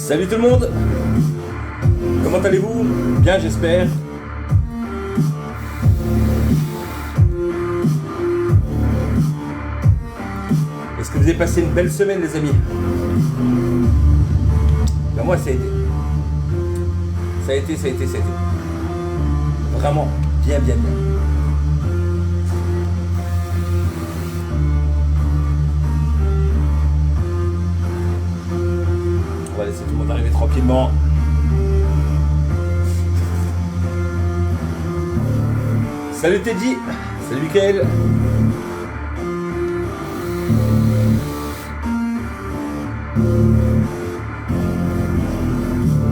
Salut tout le monde. Comment allez-vous? Bien, j'espère. Est-ce que vous avez passé une belle semaine, les amis? Ben moi, ça a été. Ça a été. Vraiment, bien. On va laisser tout le monde arriver tranquillement. Salut Teddy. Salut Mickaël.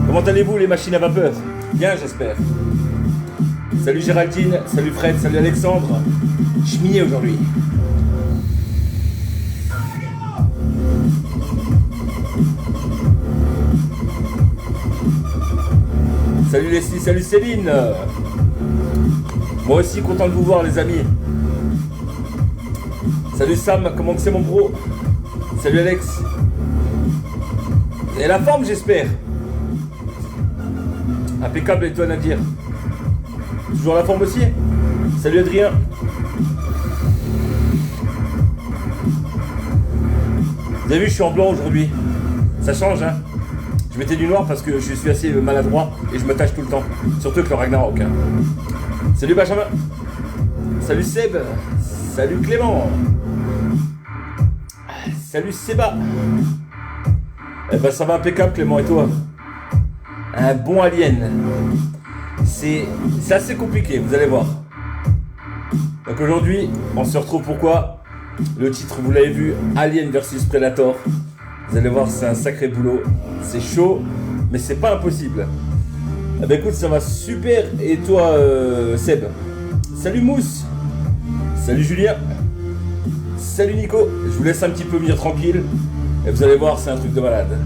Comment allez-vous les machines à vapeur? Bien, j'espère. Salut Géraldine, salut Fred, salut Alexandre. Cheminé aujourd'hui. Salut Leslie, salut Céline. Moi aussi content de vous voir les amis. Salut Sam, comment c'est mon bro? Salut Alex. Et la forme j'espère. Impeccable et toi Nadir. Toujours la forme aussi. Salut Adrien. Vous avez vu je suis en blanc aujourd'hui. Ça change hein. Je mettais du noir parce que je suis assez maladroit et je me tâche tout le temps. Surtout avec le Ragnarok. Hein. Salut Benjamin. Salut Seb. Salut Clément. Salut Seba. Eh ben ça va impeccable Clément et toi? Un bon alien. C'est assez compliqué, vous allez voir. Donc aujourd'hui, on se retrouve pourquoi? Le titre, vous l'avez vu, Alien versus Predator. Vous allez voir, c'est un sacré boulot. C'est chaud, mais c'est pas impossible. Eh ben écoute, ça va super. Et toi, Seb? Salut Mousse. Salut Julien. Salut Nico. Je vous laisse un petit peu venir tranquille. Et vous allez voir, c'est un truc de malade.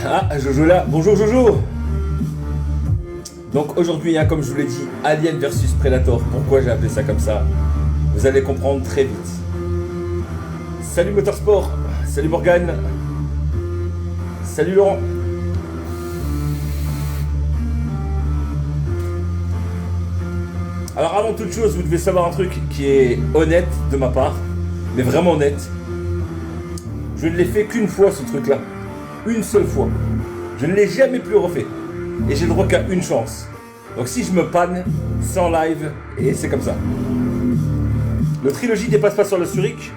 Ah, Jojo là. Bonjour Jojo. Donc aujourd'hui, hein, comme je vous l'ai dit, Alien versus Predator. Pourquoi j'ai appelé ça comme ça? Vous allez comprendre très vite. Salut Motorsport. Salut Morgane. Salut Laurent. Alors avant toute chose, vous devez savoir un truc qui est honnête de ma part, mais vraiment honnête. Je ne l'ai fait qu'une fois ce truc là. Une seule fois. Je ne l'ai jamais plus refait. Et j'ai le droit qu'à une chance. Donc si je me panne, c'est en live et c'est comme ça. Le trilogie dépasse pas sur le Zurich.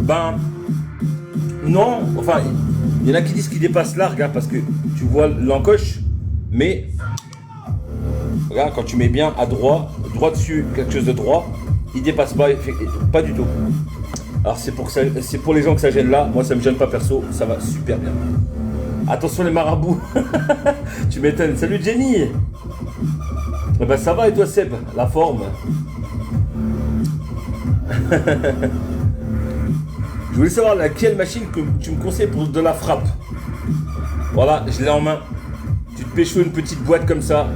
Ben non, enfin il y en a qui disent qu'il dépasse là, regarde, parce que tu vois l'encoche, mais regarde quand tu mets bien à droit dessus quelque chose de droit, il dépasse pas du tout. Alors c'est pour les gens que ça gêne là, moi ça me gêne pas perso, ça va super bien. Attention les marabouts. Tu m'étonnes. Salut Jenny. Eh ben ça va et toi Seb? La forme. Je voulais savoir laquelle machine que tu me conseilles pour de la frappe. Voilà, je l'ai en main. Tu te pécho une petite boîte comme ça.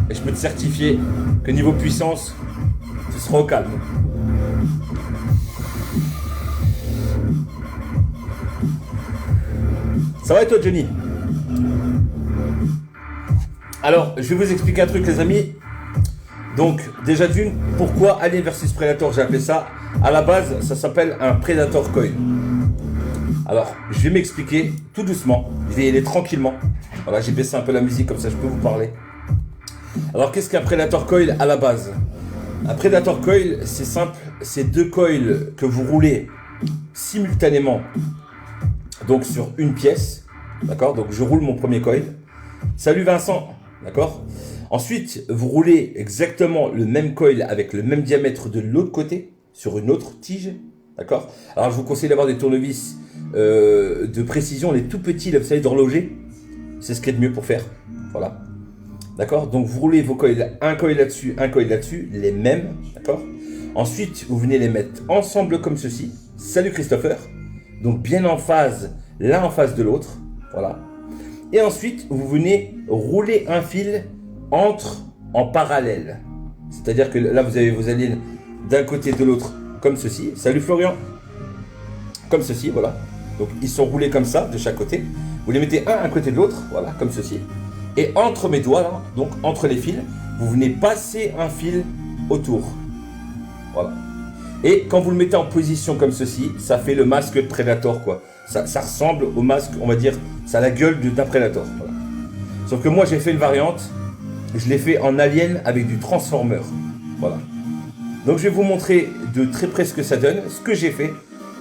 Et je peux te certifier que niveau puissance, tu seras au calme. Ça va et toi Johnny? Alors, je vais vous expliquer un truc les amis. Donc, déjà d'une, pourquoi Alien versus Predator, j'ai appelé ça. À la base, ça s'appelle un Predator Coil. Alors, je vais m'expliquer tout doucement. Je vais y aller tranquillement. Voilà, j'ai baissé un peu la musique, comme ça je peux vous parler. Alors, qu'est-ce qu'un Predator Coil à la base? Un Predator Coil, c'est simple. C'est deux coils que vous roulez simultanément. Donc sur une pièce, d'accord? Donc je roule mon premier coil. Salut Vincent, d'accord? Ensuite, vous roulez exactement le même coil avec le même diamètre de l'autre côté, sur une autre tige, d'accord? Alors je vous conseille d'avoir des tournevis de précision, les tout petits, là, vous savez, d'horloger. C'est ce qu'il y a de mieux pour faire, voilà. D'accord? Donc vous roulez vos coils, un coil là-dessus, les mêmes, d'accord? Ensuite, vous venez les mettre ensemble comme ceci. Salut Christopher. Donc bien en phase, l'un en face de l'autre, voilà. Et ensuite, vous venez rouler un fil en parallèle. C'est-à-dire que là, vous avez vos aliens d'un côté de l'autre, comme ceci. Salut Florian. Comme ceci, voilà. Donc ils sont roulés comme ça, de chaque côté. Vous les mettez un à côté de l'autre, voilà, comme ceci. Et entre mes doigts, là, donc entre les fils, vous venez passer un fil autour. Voilà. Et quand vous le mettez en position comme ceci, ça fait le masque de Predator, quoi. Ça ressemble au masque, on va dire, ça a la gueule d'un Predator. Voilà. Sauf que moi, j'ai fait une variante. Je l'ai fait en alien avec du Transformer. Voilà. Donc, je vais vous montrer de très près ce que ça donne, ce que j'ai fait,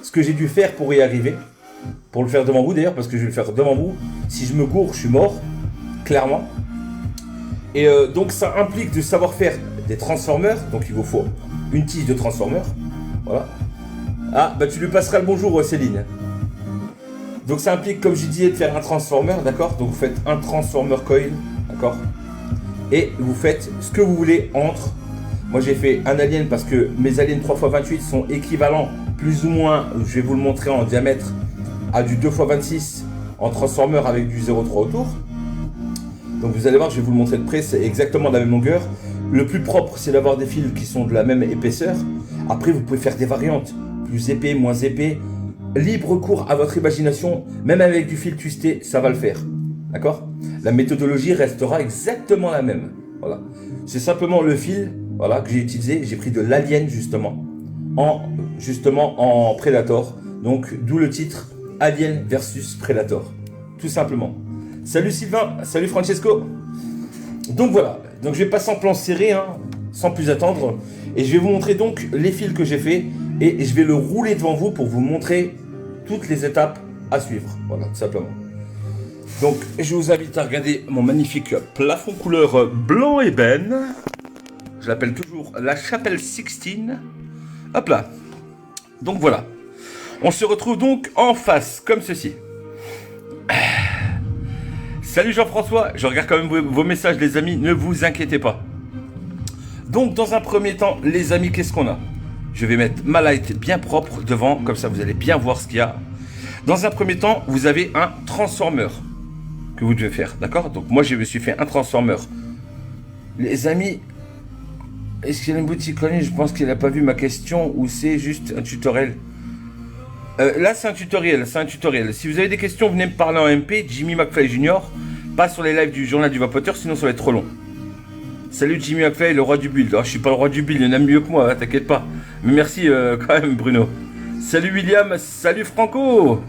ce que j'ai dû faire pour y arriver. Pour le faire devant vous, d'ailleurs, parce que je vais le faire devant vous. Si je me gourre, je suis mort, clairement. Et donc, ça implique de savoir faire des Transformers. Donc, il vous faut une tige de Transformer. Voilà. Ah, bah tu lui passeras le bonjour, Céline. Donc ça implique, comme je disais, de faire un transformer, d'accord? Donc vous faites un transformer coil, d'accord? Et vous faites ce que vous voulez entre. Moi j'ai fait un alien parce que mes aliens 3x28 sont équivalents, plus ou moins, je vais vous le montrer en diamètre, à du 2x26 en transformer avec du 0,3 autour. Donc vous allez voir, je vais vous le montrer de près, c'est exactement de la même longueur. Le plus propre, c'est d'avoir des fils qui sont de la même épaisseur. Après, vous pouvez faire des variantes, plus épais, moins épais. Libre cours à votre imagination, même avec du fil twisté, ça va le faire. D'accord? La méthodologie restera exactement la même. Voilà. C'est simplement le fil, voilà, que j'ai utilisé. J'ai pris de l'Alien, justement en Predator. Donc, d'où le titre Alien versus Predator. Tout simplement. Salut Sylvain, salut Francesco. Donc voilà, donc je vais passer en plan serré, hein, sans plus attendre, et je vais vous montrer donc les fils que j'ai fait, et je vais le rouler devant vous pour vous montrer toutes les étapes à suivre, voilà, tout simplement. Donc je vous invite à regarder mon magnifique plafond couleur blanc ébène, je l'appelle toujours la chapelle Sixtine, hop là, donc voilà, on se retrouve donc en face, comme ceci. Salut Jean-François, je regarde quand même vos messages les amis, ne vous inquiétez pas. Donc dans un premier temps les amis, qu'est-ce qu'on a? Je vais mettre ma light bien propre devant, comme ça vous allez bien voir ce qu'il y a. Dans un premier temps, vous avez un transformer que vous devez faire, d'accord? Donc moi je me suis fait un transformer. Les amis, est-ce qu'il y a une boutique en ligne? Je pense qu'il n'a pas vu ma question ou c'est juste un tutoriel. Là c'est un tutoriel, Si vous avez des questions, venez me parler en MP, Jimmy McFly Jr. Pas sur les lives du journal du vapoteur, sinon ça va être trop long. Salut Jimmy McFly, le roi du build. Oh, je suis pas le roi du build, il y en a mieux que moi, hein, t'inquiète pas. Mais merci quand même Bruno. Salut William, salut Franco.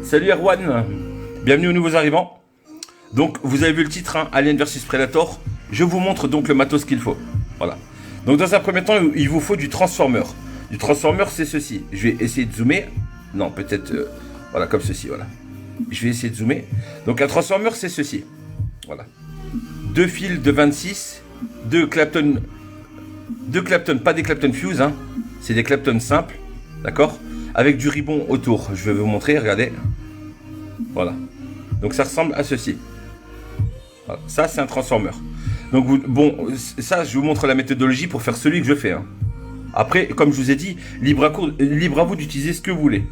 Salut Erwan. Bienvenue aux nouveaux arrivants. Donc vous avez vu le titre, hein, Alien vs Predator. Je vous montre donc le matos qu'il faut. Voilà. Donc dans un premier temps, il vous faut du transformer. Du transformer, c'est ceci. Je vais essayer de zoomer. Non, peut-être, voilà, comme ceci, voilà. Je vais essayer de zoomer. Donc, un transformer, c'est ceci. Voilà. Deux fils de 26, deux Clapton, pas des Clapton Fuse, hein. C'est des Clapton simples, d'accord? Avec du ribbon autour. Je vais vous montrer, regardez. Voilà. Donc, ça ressemble à ceci. Voilà. Ça, c'est un transformer. Donc, bon, ça, je vous montre la méthodologie pour faire celui que je fais, hein. Après, comme je vous ai dit, libre à vous d'utiliser ce que vous voulez.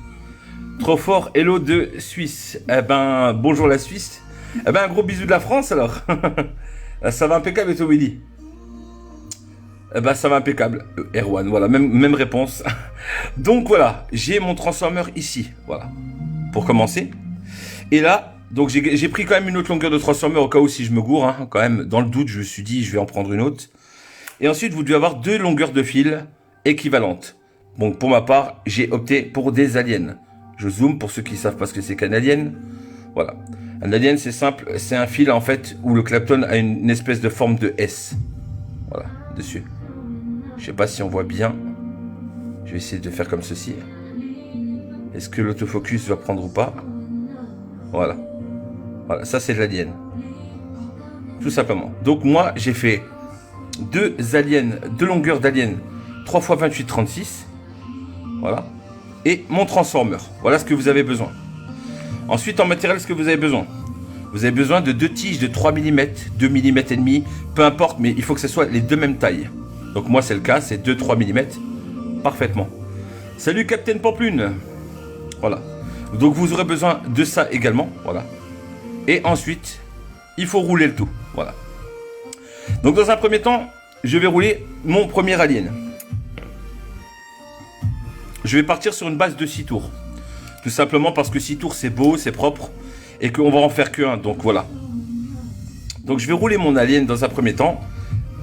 Trop fort, hello de Suisse. Eh ben, bonjour la Suisse. Eh ben, un gros bisou de la France alors. Ça va impeccable et toi Willy? Eh ben, ça va impeccable. Erwan, voilà, même réponse. Donc voilà, j'ai mon transformer ici, voilà, pour commencer. Et là, donc j'ai pris quand même une autre longueur de transformer au cas où si je me gourre, hein, quand même, dans le doute, je me suis dit, je vais en prendre une autre. Et ensuite, vous devez avoir deux longueurs de fil équivalentes. Donc pour ma part, j'ai opté pour des aliens. Je zoome pour ceux qui ne savent pas ce que c'est qu'un alien. Voilà. Un alien, c'est simple, c'est un fil en fait où le Clapton a une espèce de forme de S. Voilà, dessus. Je sais pas si on voit bien. Je vais essayer de faire comme ceci. Est-ce que l'autofocus va prendre ou pas? Voilà. Voilà, ça c'est de l'alien. Tout simplement. Donc moi, j'ai fait deux longueurs d'alien 3x28-36. Voilà. Et mon transformer. Voilà ce que vous avez besoin. Ensuite, en matériel, ce que vous avez besoin. Vous avez besoin de deux tiges de 3 mm, 2 mm et demi, peu importe, mais il faut que ce soit les deux mêmes tailles. Donc moi, c'est le cas, c'est 2-3 mm. Parfaitement. Salut Captain Pamplune. Voilà. Donc vous aurez besoin de ça également. Voilà. Et ensuite, il faut rouler le tout. Voilà. Donc dans un premier temps, je vais rouler mon premier alien. Je vais partir sur une base de 6 tours. Tout simplement parce que 6 tours c'est beau, c'est propre et qu'on va en faire que un. Donc voilà. Donc je vais rouler mon alien dans un premier temps.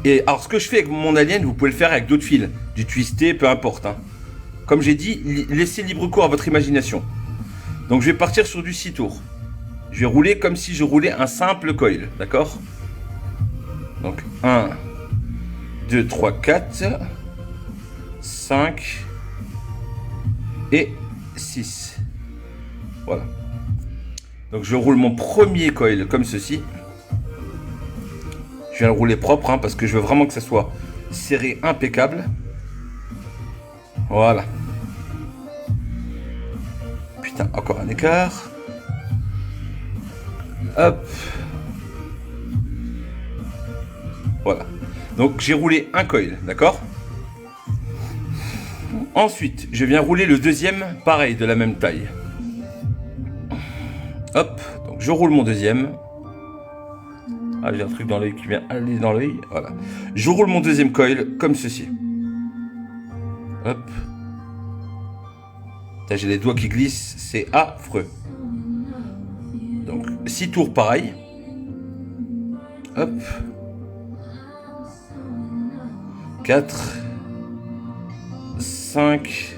Et alors ce que je fais avec mon alien, vous pouvez le faire avec d'autres fils. Du twisté, peu importe. Hein. Comme j'ai dit, laissez libre cours à votre imagination. Donc je vais partir sur du 6 tours. Je vais rouler comme si je roulais un simple coil. D'accord? Donc 1, 2, 3, 4, 5 et 6. Voilà. Donc je roule mon premier coil comme ceci. Je viens le rouler propre hein, parce que je veux vraiment que ça soit serré impeccable. Voilà. Putain, encore un écart. Hop. Voilà. Donc j'ai roulé un coil, d'accord? Ensuite, je viens rouler le deuxième, pareil, de la même taille. Hop, donc je roule mon deuxième. Ah, j'ai un truc dans l'œil qui vient aller dans l'œil. Voilà. Je roule mon deuxième coil comme ceci. Hop. J'ai les doigts qui glissent, c'est affreux. Donc 6 tours pareil. Hop. 4, 5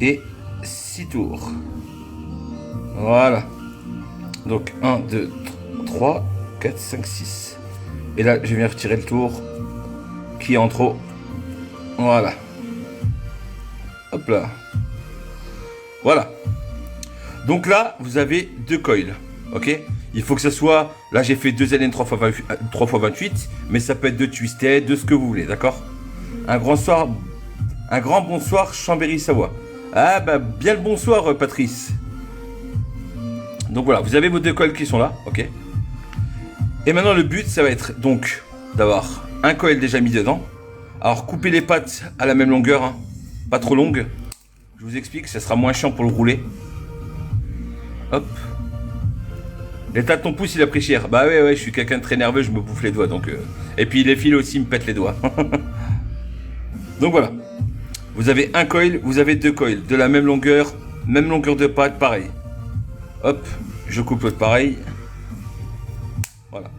et 6 tours. Voilà. Donc 1, 2, 3, 4, 5, 6. Et là, je viens retirer le tour qui est en trop. Voilà. Hop là. Voilà. Donc là, vous avez 2 coils. Ok? Il faut que ce soit... Là, j'ai fait 2 LN 3 x 28. Mais ça peut être 2 twisted, de ce que vous voulez. D'accord? Un grand bonsoir, Chambéry-Savoie. Ah, bah, bien le bonsoir, Patrice. Donc voilà, vous avez vos 2 coils qui sont là. Ok? Et maintenant, le but, ça va être donc d'avoir un coil déjà mis dedans. Alors, coupez les pattes à la même longueur. Hein, pas trop longue. Je vous explique, ça sera moins chiant pour le rouler. Hop. L'état de ton pouce, il a pris cher. Bah ouais, je suis quelqu'un de très nerveux, je me bouffe les doigts. Donc, Et puis les fils aussi me pètent les doigts. Donc voilà. Vous avez un coil, vous avez 2 coils. De la même longueur de patte, pareil. Hop, je coupe l'autre pareil. Voilà.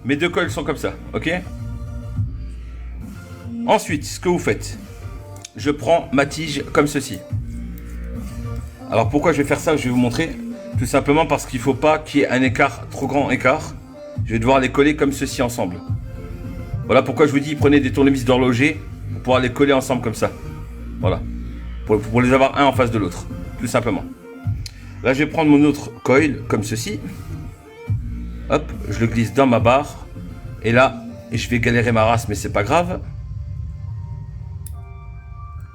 Mes 2 coils sont comme ça, ok? Ensuite, ce que vous faites, je prends ma tige comme ceci. Alors pourquoi je vais faire ça? Je vais vous montrer. Tout simplement parce qu'il ne faut pas qu'il y ait un écart, trop grand écart. Je vais devoir les coller comme ceci ensemble. Voilà pourquoi je vous dis, prenez des tournevis d'horloger pour pouvoir les coller ensemble comme ça. Voilà. Pour les avoir un en face de l'autre. Tout simplement. Là, je vais prendre mon autre coil comme ceci. Hop, je le glisse dans ma barre. Et là, je vais galérer ma race, mais c'est pas grave.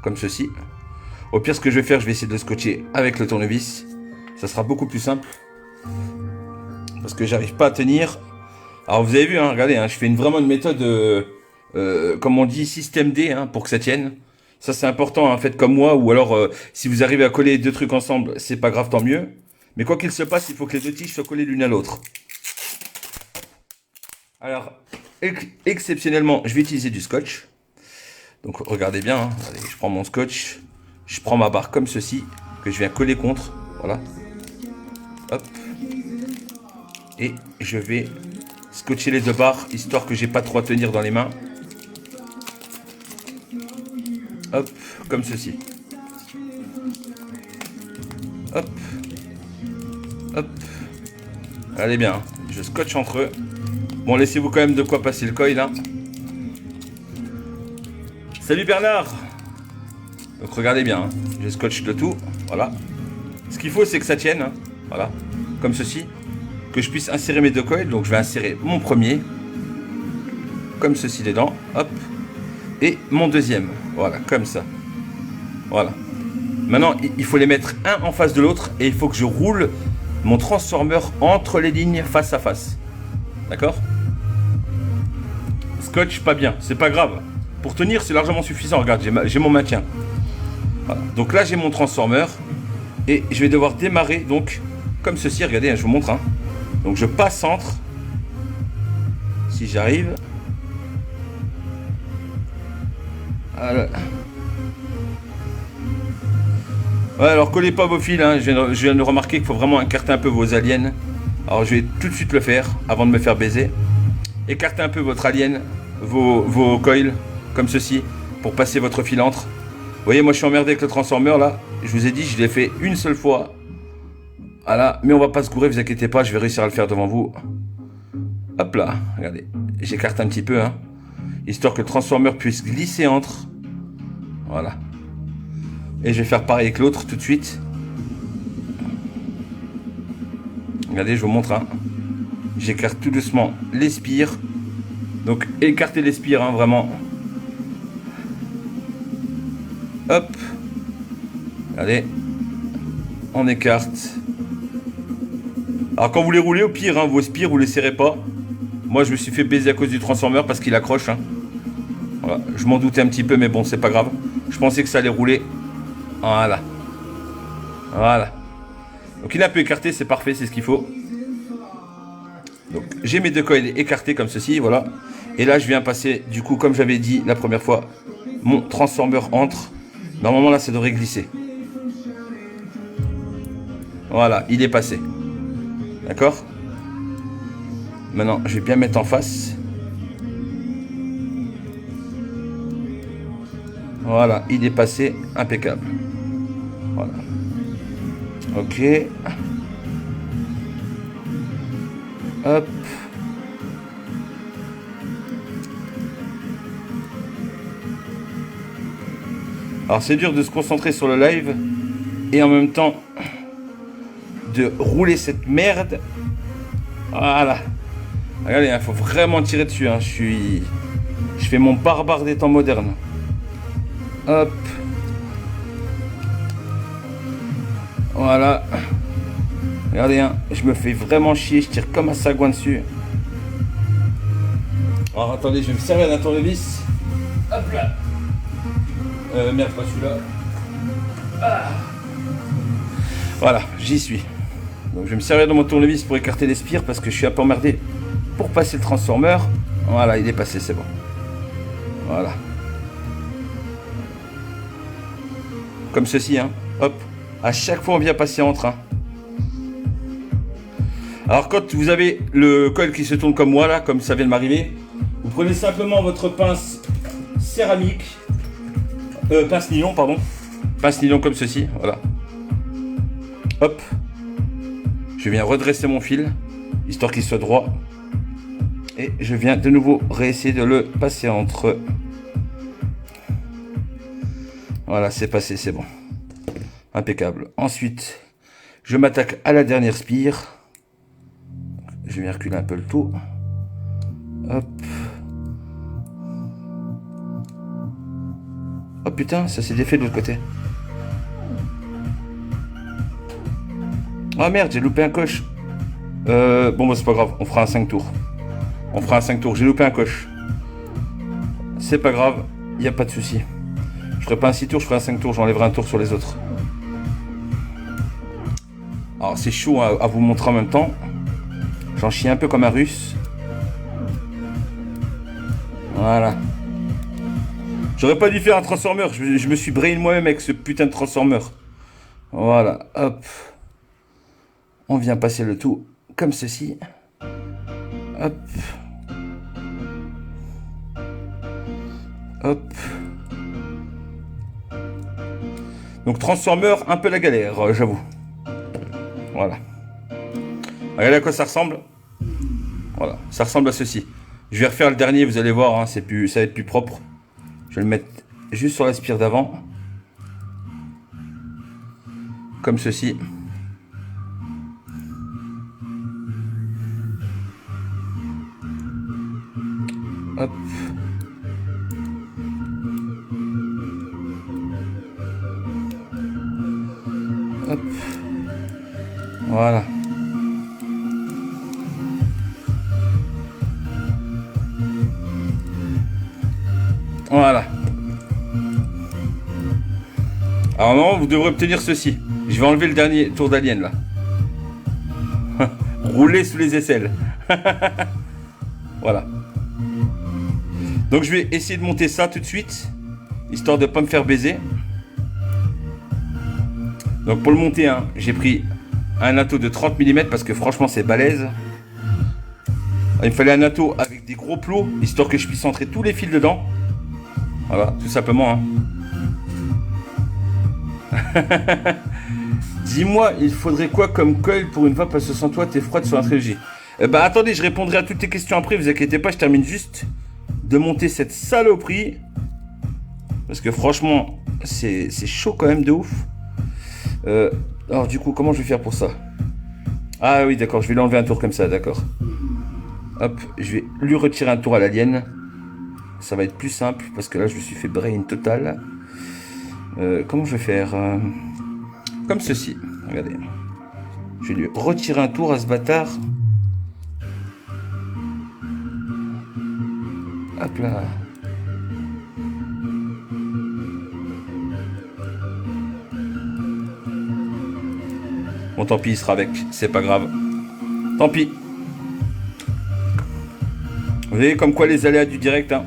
Comme ceci. Au pire, ce que je vais faire, je vais essayer de le scotcher avec le tournevis. Ça sera beaucoup plus simple. Parce que j'arrive pas à tenir. Alors vous avez vu, hein, regardez, hein, je fais vraiment une méthode, comme on dit, système D, hein, pour que ça tienne. Ça c'est important, hein, faites comme moi. Ou alors, si vous arrivez à coller 2 trucs ensemble, c'est pas grave, tant mieux. Mais quoi qu'il se passe, il faut que les 2 tiges soient collées l'une à l'autre. Alors, exceptionnellement, je vais utiliser du scotch. Donc regardez bien, hein. Allez, je prends mon scotch. Je prends ma barre comme ceci, que je viens coller contre. Voilà. Hop. Et je vais scotcher les 2 barres, histoire que j'ai pas trop à tenir dans les mains. Hop, comme ceci. Hop. Hop. Allez bien, hein. Je scotche entre eux. Bon, laissez-vous quand même de quoi passer le coil, hein. Salut Bernard. Donc regardez bien, hein. Je scotche le tout. Voilà. Ce qu'il faut, c'est que ça tienne. Hein. Voilà. Comme ceci. Que je puisse insérer mes 2 coils. Donc je vais insérer mon premier. Comme ceci dedans. Hop. Et mon deuxième. Voilà, comme ça. Voilà. Maintenant, il faut les mettre un en face de l'autre. Et il faut que je roule mon transformeur entre les lignes face à face. D'accord? Scotch pas bien. C'est pas grave. Pour tenir, c'est largement suffisant. Regarde, j'ai mon maintien. Voilà. Donc là, j'ai mon transformeur. Et je vais devoir démarrer, donc, comme ceci. Regardez, hein, je vous montre. Hein. Donc, je passe entre. Si j'arrive. Voilà. Ouais, alors collez pas vos fils, hein. Je viens de remarquer qu'il faut vraiment écarter un peu vos aliens. Alors je vais tout de suite le faire avant de me faire baiser. Écartez un peu votre alien, vos coils, comme ceci, pour passer votre filantre. Vous voyez, moi je suis emmerdé avec le transformer là. Je vous ai dit, je l'ai fait une seule fois. Voilà, mais on va pas se gourer, vous inquiétez pas, je vais réussir à le faire devant vous. Hop là, regardez, j'écarte un petit peu, hein, histoire que le transformer puisse glisser entre. Voilà. Et je vais faire pareil avec l'autre tout de suite. Regardez, je vous montre, hein. J'écarte tout doucement les spires. Donc écartez les spires, hein, vraiment. Hop. Regardez. On écarte. Alors quand vous les roulez, au pire, hein, vos spires, vous les serrez pas. Moi, je me suis fait baiser à cause du transformer parce qu'il accroche. Hein. Voilà. Je m'en doutais un petit peu, mais bon, c'est pas grave. Je pensais que ça allait rouler. Voilà. Voilà. Donc il est un peu écarté, c'est parfait, c'est ce qu'il faut. Donc j'ai mes deux coils écartés comme ceci, voilà. Et là, je viens passer, du coup, comme j'avais dit la première fois, mon transformer entre. Normalement, là, ça devrait glisser. Voilà, il est passé. D'accord? Maintenant, je vais bien mettre en face. Voilà, il est passé, impeccable. Voilà. Ok. Hop. Alors c'est dur de se concentrer sur le live et en même temps de rouler cette merde. Voilà. Regardez, il faut vraiment tirer dessus. Hein. Je fais mon barbare des temps modernes. Hop. Voilà. Regardez, hein, je me fais vraiment chier. Je tire comme un sagouin dessus. Alors attendez, je vais me servir d'un tournevis. Hop là. Merde, pas celui-là. Ah. Voilà, j'y suis. Donc je vais me servir de mon tournevis pour écarter les spires parce que je suis un peu emmerdé pour passer le transformer. Voilà, il est passé, c'est bon. Voilà. Comme ceci, hein. Hop. À chaque fois, on vient passer entre. Hein. Alors quand vous avez le coil qui se tourne comme moi, là, comme ça vient de m'arriver, vous prenez simplement votre pince céramique. Pince nylon, pardon. Pince nylon comme ceci, voilà. Hop. Je viens redresser mon fil, histoire qu'il soit droit. Et je viens de nouveau réessayer de le passer entre. Voilà, c'est passé, c'est bon. Impeccable. Ensuite, je m'attaque à la dernière spire. Je vais reculer un peu le tout. Hop. Oh putain, ça s'est défait de l'autre côté. Oh merde, j'ai loupé un coche. Bon, bah c'est pas grave, on fera un 5 tours. On fera un 5 tours, j'ai loupé un coche. C'est pas grave, il n'y a pas de souci. Je ferai pas un 6 tours, je ferai un 5 tours, j'enlèverai un tour sur les autres. Alors c'est chaud à vous montrer en même temps. J'en chie un peu comme un russe. Voilà. J'aurais pas dû faire un transformer, je me suis brain moi-même avec ce putain de transformer. Voilà, hop. On vient passer le tout comme ceci. Hop. Hop. Donc transformer, un peu la galère, j'avoue. Voilà. Regardez à quoi ça ressemble. Voilà, ça ressemble à ceci. Je vais refaire le dernier, vous allez voir, hein, ça va être plus propre. Je vais le mettre juste sur la spire d'avant. Comme ceci. Hop. Hop. Voilà. Voilà. Alors non, vous devrez obtenir ceci. Je vais enlever le dernier tour d'alien là. Rouler sous les aisselles. Voilà. Donc je vais essayer de monter ça tout de suite, histoire de ne pas me faire baiser. Donc pour le monter, hein, j'ai pris un atto de 30 mm parce que franchement c'est balèze. Il me fallait un atto avec des gros plots, histoire que je puisse entrer tous les fils dedans. Voilà, tout simplement. Hein. Dis-moi, il faudrait quoi comme coil pour une fois parce que sans toi t'es froide sur un trégie. Bah attendez, je répondrai à toutes tes questions après, vous inquiétez pas, je termine juste de monter cette saloperie. Parce que franchement, c'est chaud quand même de ouf. Alors du coup, comment je vais faire pour ça? Ah oui, d'accord, je vais lui enlever un tour comme ça, d'accord. Hop, je vais lui retirer un tour à l'alien. Ça va être plus simple, parce que là, je me suis fait brain total. Comment je vais faire comme ceci, regardez. Je vais lui retirer un tour à ce bâtard. Hop là. Bon, tant pis, il sera avec, c'est pas grave. Tant pis. Vous voyez comme quoi les aléas du direct, hein.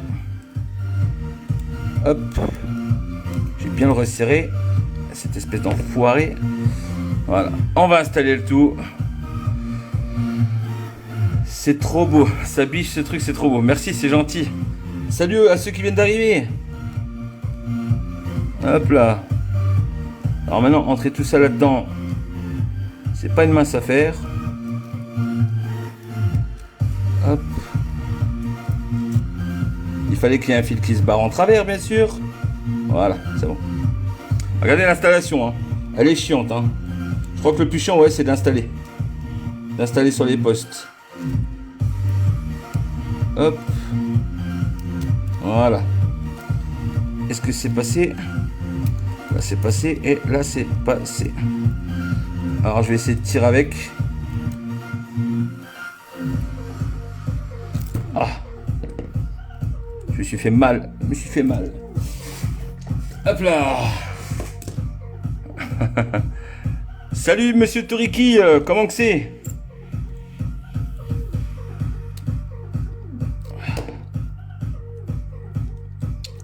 Hop. J'ai bien le resserré. Cette espèce d'enfoiré. Voilà. On va installer le tout. C'est trop beau. Ça biche ce truc, c'est trop beau. Merci, c'est gentil. Salut à ceux qui viennent d'arriver. Hop là. Alors maintenant, entrer tout ça là-dedans, c'est pas une mince affaire. Hop. Il fallait qu'il y ait un fil qui se barre en travers, bien sûr. Voilà, c'est bon. Regardez l'installation, hein. Elle est chiante, hein. Je crois que le plus chiant, ouais, c'est d'installer. D'installer sur les postes. Hop. Voilà. Est-ce que c'est passé? Là, c'est passé. Et là, c'est passé. Alors, je vais essayer de tirer avec. Ah. Je me suis fait mal. Je me suis fait mal. Hop là. Salut, monsieur Toriki. Comment que c'est?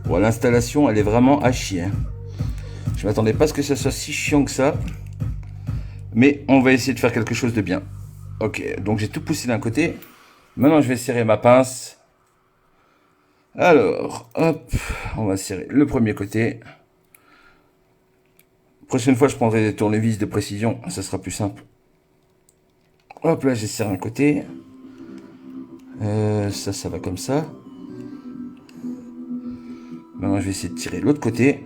Bon, l'installation, elle est vraiment à chier. Hein. Je m'attendais pas à ce que ça soit si chiant que ça. Mais on va essayer de faire quelque chose de bien. Ok, donc j'ai tout poussé d'un côté. Maintenant, je vais serrer ma pince. Alors, hop, on va serrer le premier côté. Prochaine fois, je prendrai des tournevis de précision. Ça sera plus simple. Hop, là, j'ai serré un côté. Ça va comme ça. Maintenant, je vais essayer de tirer l'autre côté.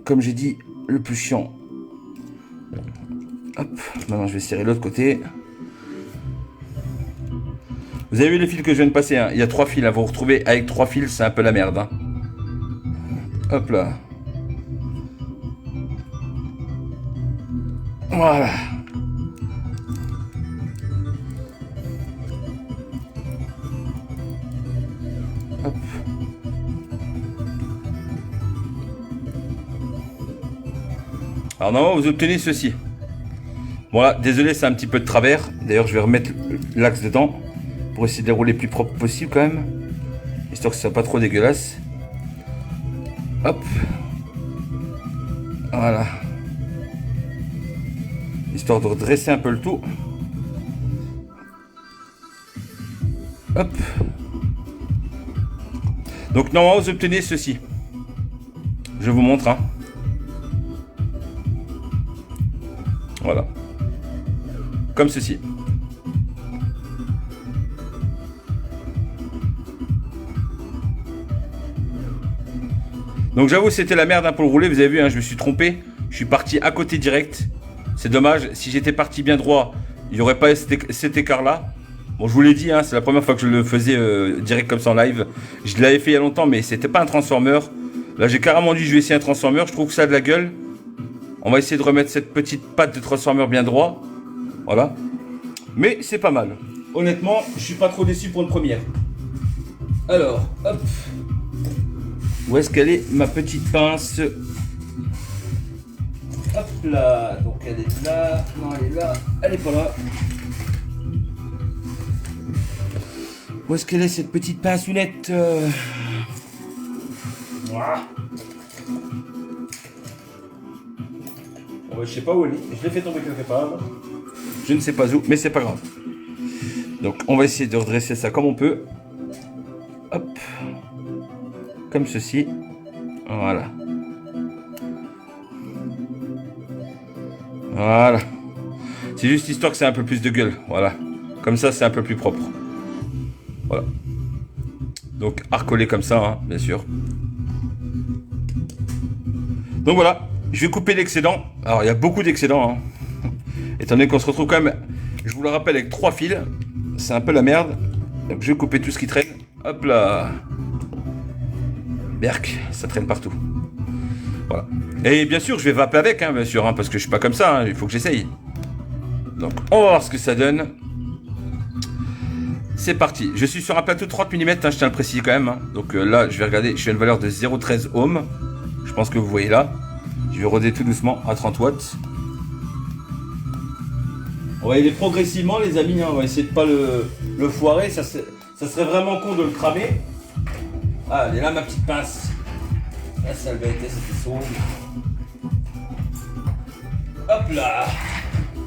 Comme j'ai dit, le plus chiant. Hop, maintenant, je vais serrer l'autre côté. Vous avez vu les fils que je viens de passer, hein. Il y a 3 fils, hein. Vous vous retrouvez avec 3 fils, c'est un peu la merde. Hein. Hop là. Voilà. Hop. Alors normalement vous obtenez ceci. Voilà, désolé, c'est un petit peu de travers. D'ailleurs, je vais remettre l'axe dedans pour essayer de les rouler le plus propre possible quand même, histoire que ce soit pas trop dégueulasse. Hop. Voilà. Histoire de redresser un peu le tout. Hop. Donc normalement vous obtenez ceci. Je vous montre. Hein. Voilà. Comme ceci. Donc j'avoue c'était la merde hein, pour le rouler. Vous avez vu, hein, je me suis trompé. Je suis parti à côté direct. C'est dommage. Si j'étais parti bien droit, il n'y aurait pas cet écart là. Bon, je vous l'ai dit, hein, c'est la première fois que je le faisais direct comme ça en live. Je l'avais fait il y a longtemps, mais c'était pas un transformer. Là, j'ai carrément dit, je vais essayer un transformer. Je trouve que ça a de la gueule. On va essayer de remettre cette petite patte de transformer bien droit. Voilà. Mais c'est pas mal. Honnêtement, je suis pas trop déçu pour une première. Alors, hop. Où est-ce qu'elle est, ma petite pince? Hop là. Donc, elle est là. Non, elle est là. Elle est pas là. Où est-ce qu'elle est cette petite pinceunette voilà. je sais pas où elle est. Je l'ai fait tomber quelque part. Je ne sais pas où, mais c'est pas grave. Donc on va essayer de redresser ça comme on peut. Hop. Comme ceci. Voilà. Voilà. C'est juste histoire que c'est un peu plus de gueule. Voilà. Comme ça, c'est un peu plus propre. Voilà. Donc, à recoller comme ça, hein, bien sûr. Donc voilà. Je vais couper l'excédent. Alors, il y a beaucoup d'excédents. Hein. Étant donné qu'on se retrouve quand même, je vous le rappelle, avec 3 fils. C'est un peu la merde. Donc, je vais couper tout ce qui traîne. Hop là. Berk, ça traîne partout. Voilà. Et bien sûr, je vais vaper avec, hein, bien sûr, hein, parce que je suis pas comme ça, hein, il faut que j'essaye. Donc, on va voir ce que ça donne. C'est parti. Je suis sur un plateau de 30 mm, hein, je tiens à le préciser quand même. Hein. Donc là, je vais regarder, je suis à une valeur de 0,13 ohms. Je pense que vous voyez là. Je vais roder tout doucement à 30 watts. On va y aller progressivement, les amis. Hein. On va essayer de pas le foirer. Ça serait vraiment con de le cramer. Ah, elle est là, ma petite pince. La salvette, c'était sombre. Hop là.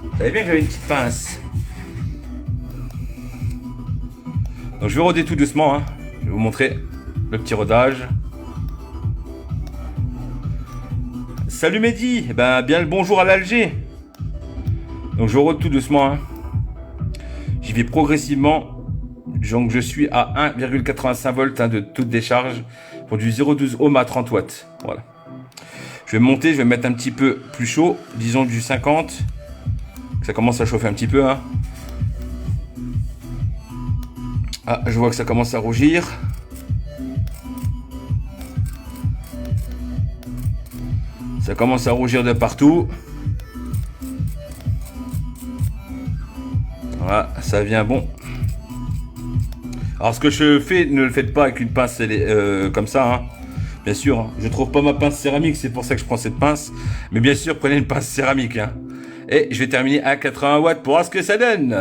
Vous savez bien que j'avais une petite pince. Donc je vais roder tout doucement. Hein. Je vais vous montrer le petit rodage. Salut Mehdi. Eh ben, bien le bonjour à l'Alger. Donc je rôde tout doucement. Hein. J'y vais progressivement. Donc je suis à 1,85 volts hein, de toute décharge pour du 0,12 ohm à 30 watts. Voilà. Je vais monter, je vais mettre un petit peu plus chaud, disons du 50. Ça commence à chauffer un petit peu. Hein. Ah, je vois que ça commence à rougir. Ça commence à rougir de partout. Voilà, ça vient bon. Alors ce que je fais, ne le faites pas avec une pince comme ça. Hein. Bien sûr, hein. Je trouve pas ma pince céramique, c'est pour ça que je prends cette pince. Mais bien sûr, prenez une pince céramique. Hein. Et je vais terminer à 80 watts pour voir ce que ça donne.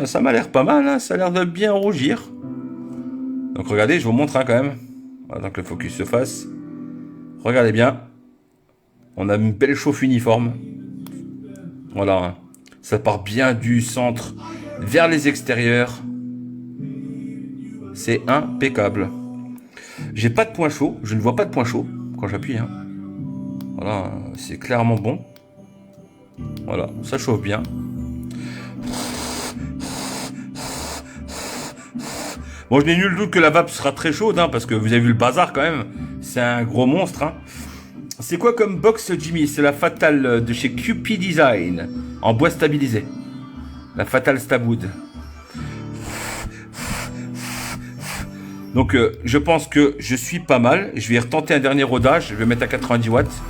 Ça m'a l'air pas mal, hein. Ça a l'air de bien rougir. Donc regardez, je vous montre hein, quand même. Voilà, donc le focus se fasse. Regardez bien. On a une belle chauffe uniforme. Voilà. Hein. Ça part bien du centre vers les extérieurs. C'est impeccable. J'ai pas de point chaud. Je ne vois pas de point chaud quand j'appuie. Hein. Voilà, c'est clairement bon. Voilà, ça chauffe bien. Bon, je n'ai nul doute que la vape sera très chaude, hein, parce que vous avez vu le bazar quand même. C'est un gros monstre. Hein. C'est quoi comme box, Jimmy? C'est la Fatal de chez QP Design, en bois stabilisé. La Fatal Stabwood. Donc, je pense que je suis pas mal. Je vais retenter un dernier rodage. Je vais mettre à 90 watts.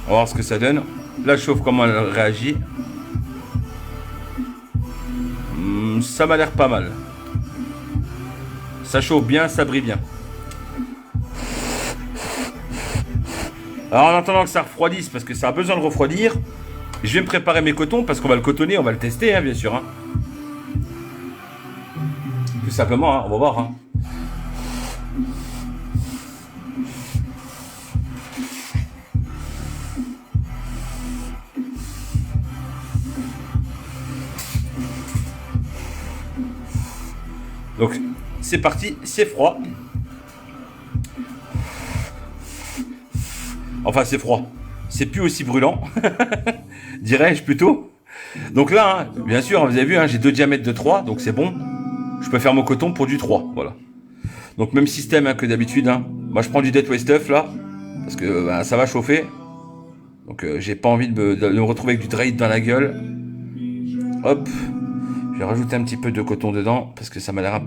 On va voir ce que ça donne. La chauffe, comment elle réagit. Ça m'a l'air pas mal. Ça chauffe bien, ça brille bien. Alors en attendant que ça refroidisse, parce que ça a besoin de refroidir, je vais me préparer mes cotons, parce qu'on va le cotonner, on va le tester, hein, bien sûr. Hein. Tout simplement, hein, on va voir. Hein. Donc, c'est parti, c'est froid. Enfin, c'est froid. C'est plus aussi brûlant, dirais-je plutôt. Donc là, hein, bien sûr, vous avez vu, hein, j'ai 2 diamètres de 3, donc c'est bon. Je peux faire mon coton pour du 3, voilà. Donc même système hein, que d'habitude. Hein. Moi, je prends du Dead Way Stuff là, parce que bah, ça va chauffer. Donc j'ai pas envie de me retrouver avec du Drade dans la gueule. Hop. Je vais rajouter un petit peu de coton dedans, parce que ça m'a l'air un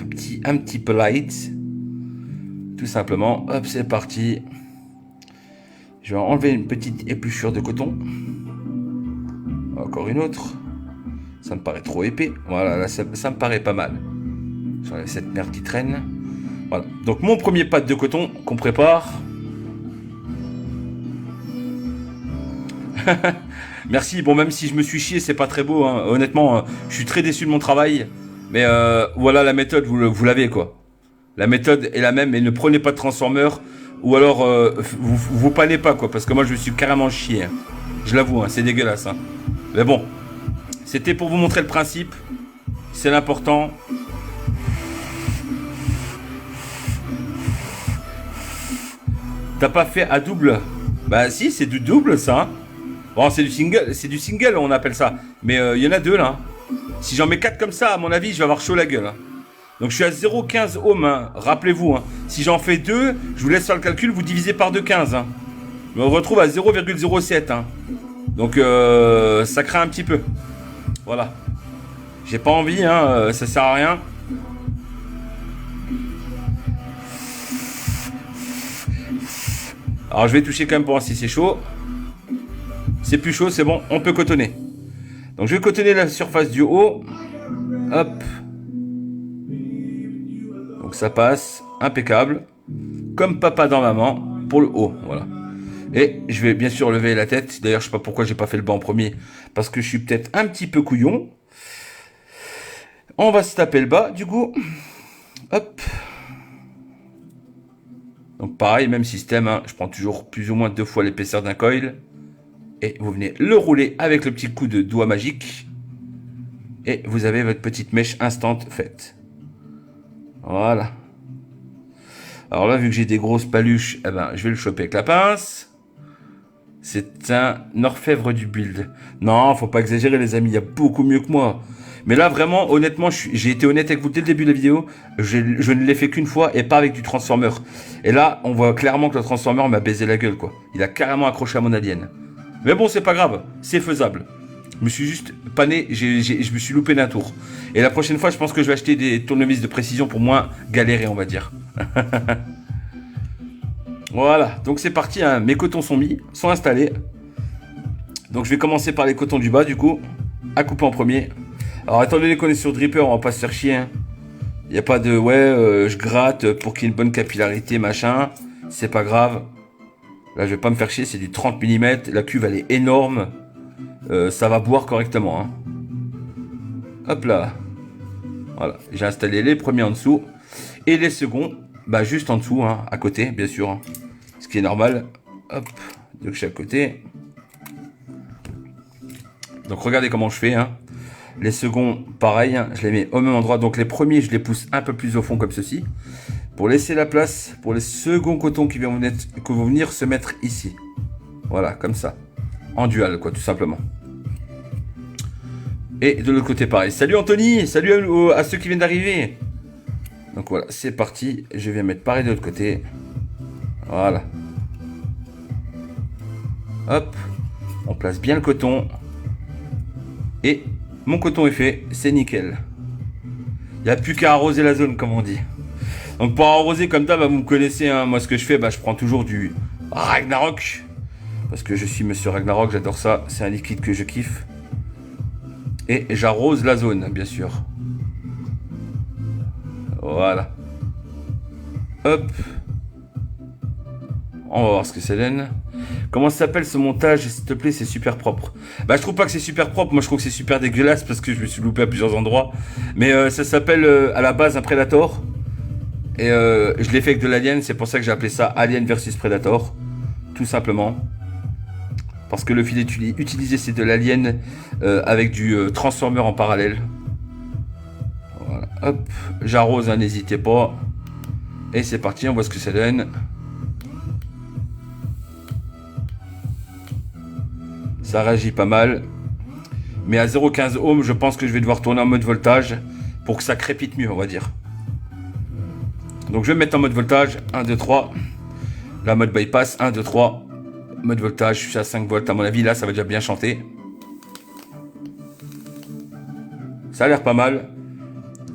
petit peu light. Tout simplement. Hop, c'est parti. Je vais enlever une petite épluchure de coton. Encore une autre. Ça me paraît trop épais. Voilà, là, ça me paraît pas mal. J'enlève cette merde qui traîne. Voilà. Donc mon premier pad de coton qu'on prépare. Merci. Bon, même si je me suis chié, c'est pas très beau. Hein. Honnêtement, je suis très déçu de mon travail. Mais voilà la méthode, vous l'avez quoi. La méthode est la même, mais ne prenez pas de transformeur. ou alors vous panez pas quoi, parce que moi je me suis carrément chié. Hein. Je l'avoue, hein, c'est dégueulasse. Hein. Mais bon, c'était pour vous montrer le principe. C'est l'important. T'as pas fait à double? Bah si, c'est du double ça. Hein. Bon, c'est du single, on appelle ça. Mais il y en a deux là. Si j'en mets 4 comme ça, à mon avis, je vais avoir chaud la gueule. Hein. Donc je suis à 0,15 ohms. Hein. Rappelez-vous, hein. Si j'en fais 2, je vous laisse faire le calcul, vous divisez par 2,15. Hein. On retrouve à 0,07. Hein. Donc ça craint un petit peu. Voilà. J'ai pas envie, hein, ça sert à rien. Alors je vais toucher quand même pour voir si c'est chaud. C'est plus chaud, c'est bon, on peut cotonner. Donc je vais cotonner la surface du haut. Hop. Donc ça passe, impeccable. Comme papa dans maman, pour le haut, voilà. Et je vais bien sûr lever la tête. D'ailleurs, je sais pas pourquoi j'ai pas fait le bas en premier. Parce que je suis peut-être un petit peu couillon. On va se taper le bas, du coup. Hop. Donc pareil, même système. Hein. Je prends toujours plus ou moins 2 fois l'épaisseur d'un coil. Et vous venez le rouler avec le petit coup de doigt magique. Et vous avez votre petite mèche instant faite. Voilà. Alors là, vu que j'ai des grosses paluches, eh ben, je vais le choper avec la pince. C'est un orfèvre du build. Non, faut pas exagérer les amis, il y a beaucoup mieux que moi. Mais là vraiment, honnêtement, j'ai été honnête avec vous dès le début de la vidéo. Je ne l'ai fait qu'une fois et pas avec du transformer. Et là, on voit clairement que le transformer m'a baisé la gueule quoi. Il a carrément accroché à mon alien. Mais bon, c'est pas grave, c'est faisable. Je me suis juste pané, je me suis loupé d'un tour. Et la prochaine fois, je pense que je vais acheter des tournevis de précision pour moins galérer, on va dire. Voilà, donc c'est parti, hein. Mes cotons sont installés. Donc je vais commencer par les cotons du bas, du coup, à couper en premier. Alors étant donné qu'on est sur Dripper, on va pas se faire chier. Il n'y a pas de, je gratte pour qu'il y ait une bonne capillarité, machin. C'est pas grave. Là, je vais pas me faire chier, c'est du 30 mm. La cuve, elle est énorme. Ça va boire correctement. Hein. Hop là. Voilà, j'ai installé les premiers en dessous. Et les seconds, bah juste en dessous, hein, à côté, bien sûr. Hein. Ce qui est normal. Hop, de chaque côté. Donc regardez comment je fais. Hein. Les seconds, pareil, hein, je les mets au même endroit. Donc les premiers, je les pousse un peu plus au fond comme ceci. Pour laisser la place pour les seconds cotons qui vont venir se mettre ici. Voilà, comme ça. En dual, quoi, tout simplement. Et de l'autre côté, pareil. Salut Anthony, salut à ceux qui viennent d'arriver. Donc voilà, c'est parti. Je vais mettre pareil de l'autre côté. Voilà. Hop. On place bien le coton. Et mon coton est fait. C'est nickel. Il n'y a plus qu'à arroser la zone, comme on dit. Donc pour arroser comme ça, bah, vous me connaissez. Hein, moi, ce que je fais, bah, je prends toujours du Ragnarok. Parce que je suis Monsieur Ragnarok, j'adore ça. C'est un liquide que je kiffe. Et j'arrose la zone, bien sûr. Voilà. Hop. On va voir ce que ça donne. Comment ça s'appelle ce montage, s'il te plaît? C'est super propre. Bah, je trouve pas que c'est super propre. Moi, je trouve que c'est super dégueulasse parce que je me suis loupé à plusieurs endroits. Mais ça s'appelle à la base un Predator. Et je l'ai fait avec de l'Alien. C'est pour ça que j'ai appelé ça Alien versus Predator. Tout simplement. Parce que le filet utilisé, c'est de l'Alien avec du Transformer en parallèle. Voilà. Hop. J'arrose, hein, n'hésitez pas. Et c'est parti, on voit ce que ça donne. Ça réagit pas mal. Mais à 0,15 ohms, je pense que je vais devoir tourner en mode voltage pour que ça crépite mieux, on va dire. Donc je vais me mettre en mode voltage. 1, 2, 3. La mode bypass. 1, 2, 3. Mode voltage, je suis à 5 volts. À mon avis, là, ça va déjà bien chanter. Ça a l'air pas mal.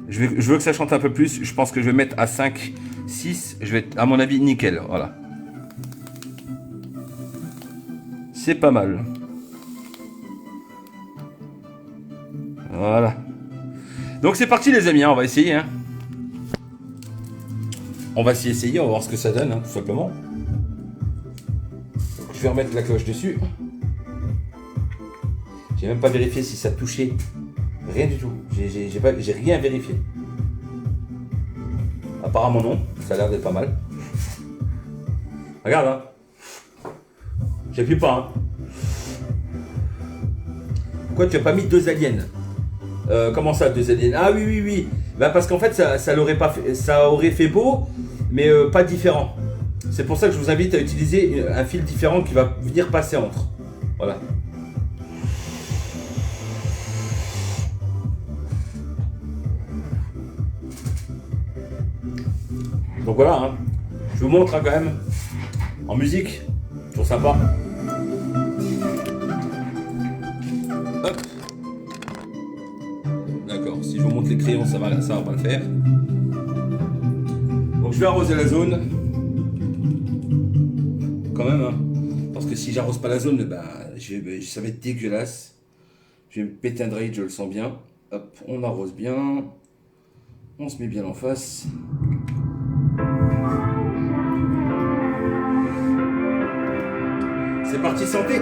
Je veux que ça chante un peu plus. Je pense que je vais mettre à 5, 6. Je vais être, à mon avis, nickel. Voilà. C'est pas mal. Voilà. Donc c'est parti les amis, hein, on va essayer. Hein. On va s'y essayer, on va voir ce que ça donne, hein, tout simplement. Donc, je vais remettre la cloche dessus. J'ai même pas vérifié si ça touchait. Rien du tout. J'ai rien vérifié. Apparemment non, ça a l'air d'être pas mal. Regarde, hein. J'appuie pas, hein. Pourquoi tu as pas mis 2 aliens? Comment ça, 2 aliens? Ah oui, oui, oui. Bah parce qu'en fait, ça aurait fait beau, mais pas différent. C'est pour ça que je vous invite à utiliser un fil différent qui va venir passer entre. Voilà. Donc voilà, hein. Je vous montre, hein, quand même. En musique, toujours sympa. Hop. D'accord, si je vous montre les crayons, ça va pas le faire. Donc je vais arroser la zone. Quand même, hein. Parce que si j'arrose pas la zone, bah, ça va être dégueulasse. Je vais me péter un drain, je le sens bien. Hop, on arrose bien. On se met bien en face. C'est parti, santé!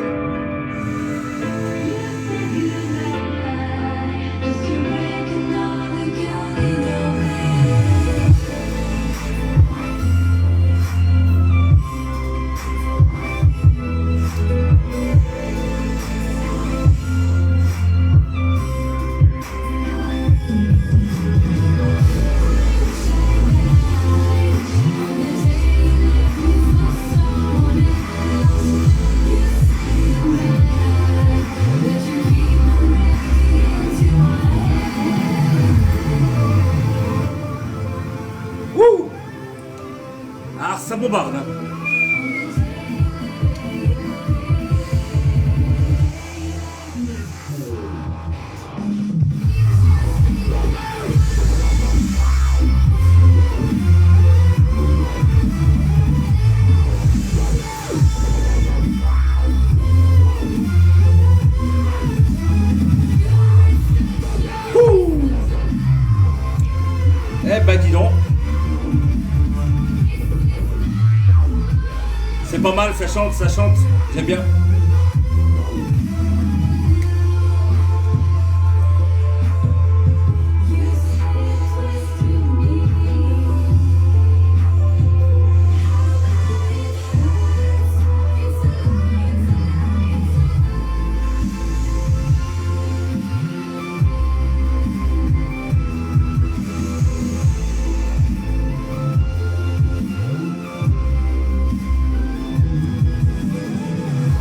Ah, ça bombarde, hein. Eh ben dis donc. C'est pas mal, ça chante, j'aime bien.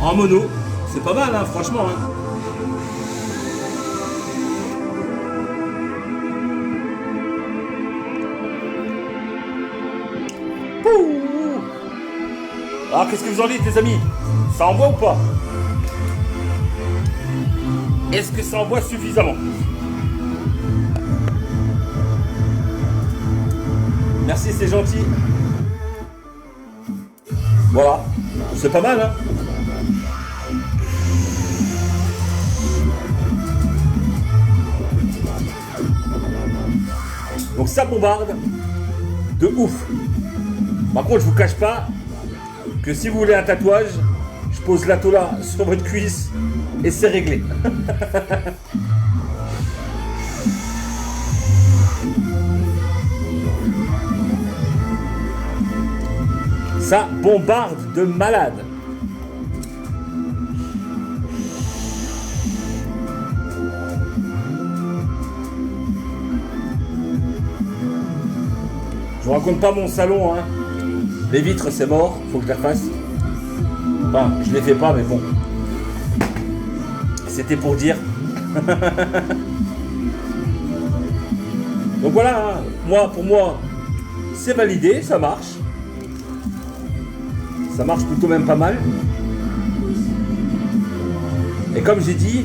En mono, c'est pas mal, hein, franchement, hein. Alors, qu'est-ce que vous en dites, les amis? Ça envoie ou pas? Est-ce que ça envoie suffisamment? Merci, c'est gentil. Voilà, c'est pas mal, hein. Donc ça bombarde de ouf. Par contre, je vous cache pas que si vous voulez un tatouage, je pose l'atola sur votre cuisse et c'est réglé. Ça bombarde de malade. Je vous raconte pas mon salon, hein. Les vitres, c'est mort, faut que je la fasse. Enfin, je les fais pas, mais bon. C'était pour dire. Donc voilà, hein. Pour moi, c'est validé, ça marche. Ça marche plutôt même pas mal. Et comme j'ai dit,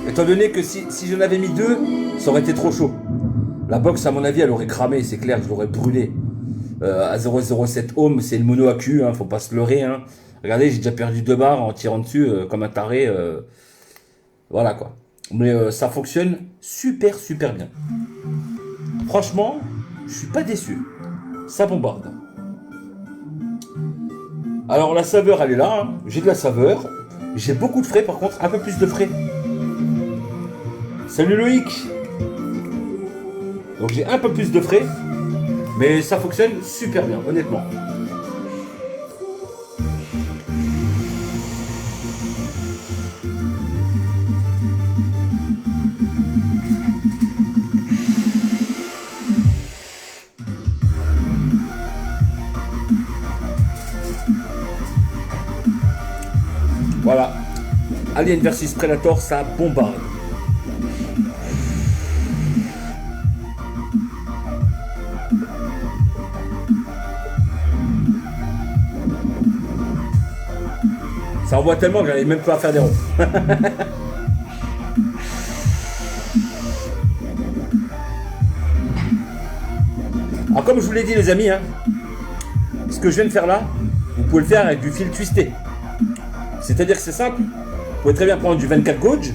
étant donné que si j'en avais mis 2, ça aurait été trop chaud. La box, à mon avis, elle aurait cramé, c'est clair, je l'aurais brûlé. À 0,07 ohm, c'est une mono AQ, hein, faut pas se leurrer. Hein. Regardez, j'ai déjà perdu 2 barres en tirant dessus comme un taré. Voilà quoi. Mais ça fonctionne super bien. Franchement, je suis pas déçu. Ça bombarde. Alors la saveur, elle est là. Hein. J'ai de la saveur. J'ai beaucoup de frais, par contre, un peu plus de frais. Salut Loïc. Donc j'ai un peu plus de frais. Mais ça fonctionne super bien, honnêtement. Voilà. Alien versus Predator, ça bombarde. Ça envoie tellement que j'arrive même pas à faire des ronds. Alors comme je vous l'ai dit les amis, hein, ce que je viens de faire là, vous pouvez le faire avec du fil twisté. C'est-à-dire que c'est simple, vous pouvez très bien prendre du 24 gauge,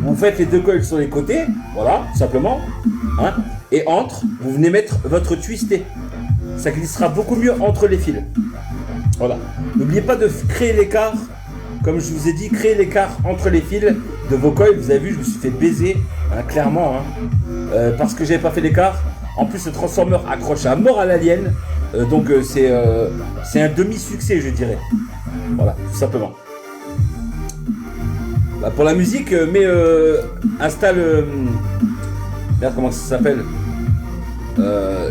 vous faites les deux coils sur les côtés, voilà, tout simplement, hein, et entre, vous venez mettre votre twisté. Ça glissera beaucoup mieux entre les fils. Voilà. N'oubliez pas de créer l'écart, comme je vous ai dit, créer l'écart entre les fils de vos coils. Vous avez vu, je me suis fait baiser, hein, clairement, hein, parce que j'avais pas fait l'écart. En plus, le transformeur accroche à mort à l'alien, donc c'est un demi-succès, je dirais. Voilà, tout simplement. Bah, pour la musique, installe, merde, comment ça s'appelle,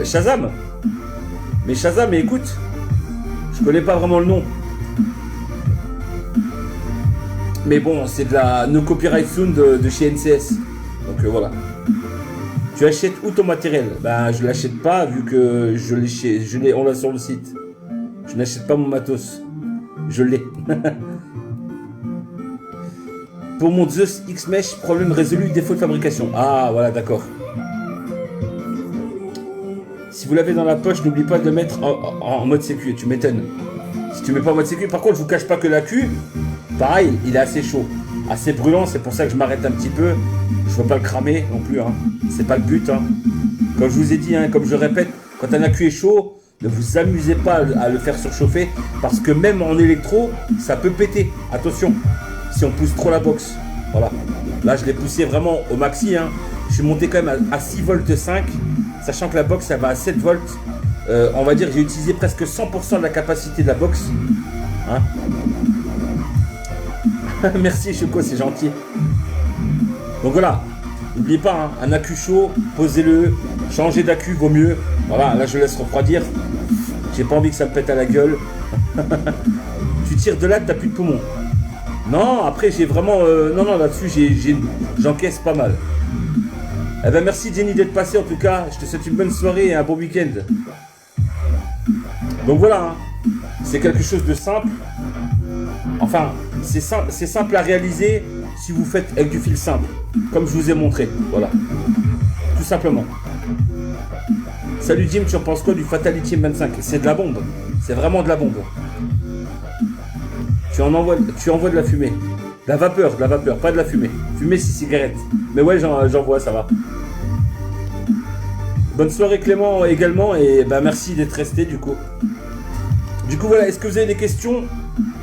Shazam. Mais Shazam, mais écoute, je connais pas vraiment le nom. Mais bon, c'est de la no copyright sound de chez NCS. Donc voilà. Tu achètes où ton matériel? Ben je l'achète pas vu que on l'a sur le site. Je n'achète pas mon matos. Je l'ai. Pour mon Zeus X-Mesh, problème résolu, défaut de fabrication. Ah voilà, d'accord. Si vous l'avez dans la poche, n'oublie pas de le mettre en mode sécu. Tu m'étonnes. Si tu mets pas en mode sécu, par contre, je vous cache pas que l'accu, pareil, il est assez chaud, assez brûlant. C'est pour ça que je m'arrête un petit peu. Je veux pas le cramer non plus. Hein. C'est pas le but. Hein. Comme je vous ai dit, hein, comme je répète, quand un accu est chaud, ne vous amusez pas à le faire surchauffer parce que même en électro, ça peut péter. Attention, si on pousse trop la box. Voilà. Là, je l'ai poussé vraiment au maxi. Hein. Je suis monté quand même à 6 volts 5. Sachant que la box elle va à 7 volts, on va dire j'ai utilisé presque 100% de la capacité de la box. Hein. Merci Choco, c'est gentil. Donc voilà, n'oubliez pas, hein, un accu chaud, posez-le, changez d'accu vaut mieux. Voilà, là je laisse refroidir. J'ai pas envie que ça me pète à la gueule. Tu tires de là, t'as plus de poumons. Non, après j'ai vraiment... non, là-dessus j'encaisse pas mal. Eh ben merci Jenny d'être passée en tout cas, je te souhaite une bonne soirée et un bon week-end. Donc voilà, hein. C'est quelque chose de simple. Enfin, c'est simple à réaliser si vous faites avec du fil simple, comme je vous ai montré, voilà. Tout simplement. Salut Jim, tu en penses quoi du Fatality M25? C'est de la bombe, c'est vraiment de la bombe. Tu envoies de la fumée. De la vapeur, pas de la fumée. Fumée, c'est cigarette. Mais ouais, j'en vois, ça va. Bonne soirée Clément également, et bah merci d'être resté du coup. Du coup voilà, est-ce que vous avez des questions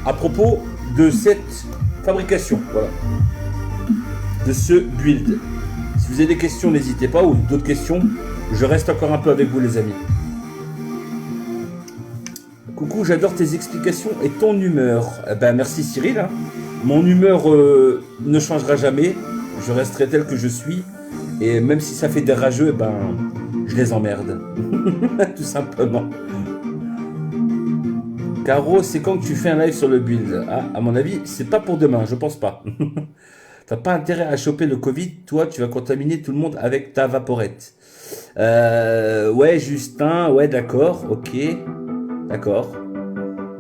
à propos de cette fabrication? Voilà. De ce build. Si vous avez des questions, n'hésitez pas, ou d'autres questions, je reste encore un peu avec vous les amis. Coucou, j'adore tes explications et ton humeur. Eh ben merci Cyril, hein. Mon humeur ne changera jamais, je resterai tel que je suis, et même si ça fait des rageux, eh ben, je les emmerde, tout simplement. Caro, c'est quand que tu fais un live sur le build? Ah, à mon avis, c'est pas pour demain, je pense pas. T'as pas intérêt à choper le Covid, toi tu vas contaminer tout le monde avec ta vaporette. Ouais Justin, ouais d'accord, ok, d'accord.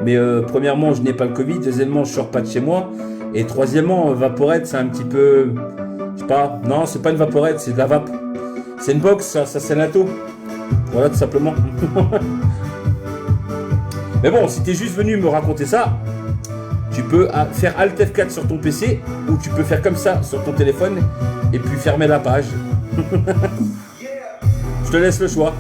Mais premièrement, je n'ai pas le Covid. Deuxièmement, je sors pas de chez moi. Et troisièmement, vaporette, c'est un petit peu... Je sais pas. Non, c'est pas une vaporette, c'est de la vape. C'est une box, ça c'est l'ATO. Voilà, tout simplement. Mais bon, si t'es juste venu me raconter ça, tu peux faire Alt F4 sur ton PC ou tu peux faire comme ça sur ton téléphone et puis fermer la page. Je te laisse le choix.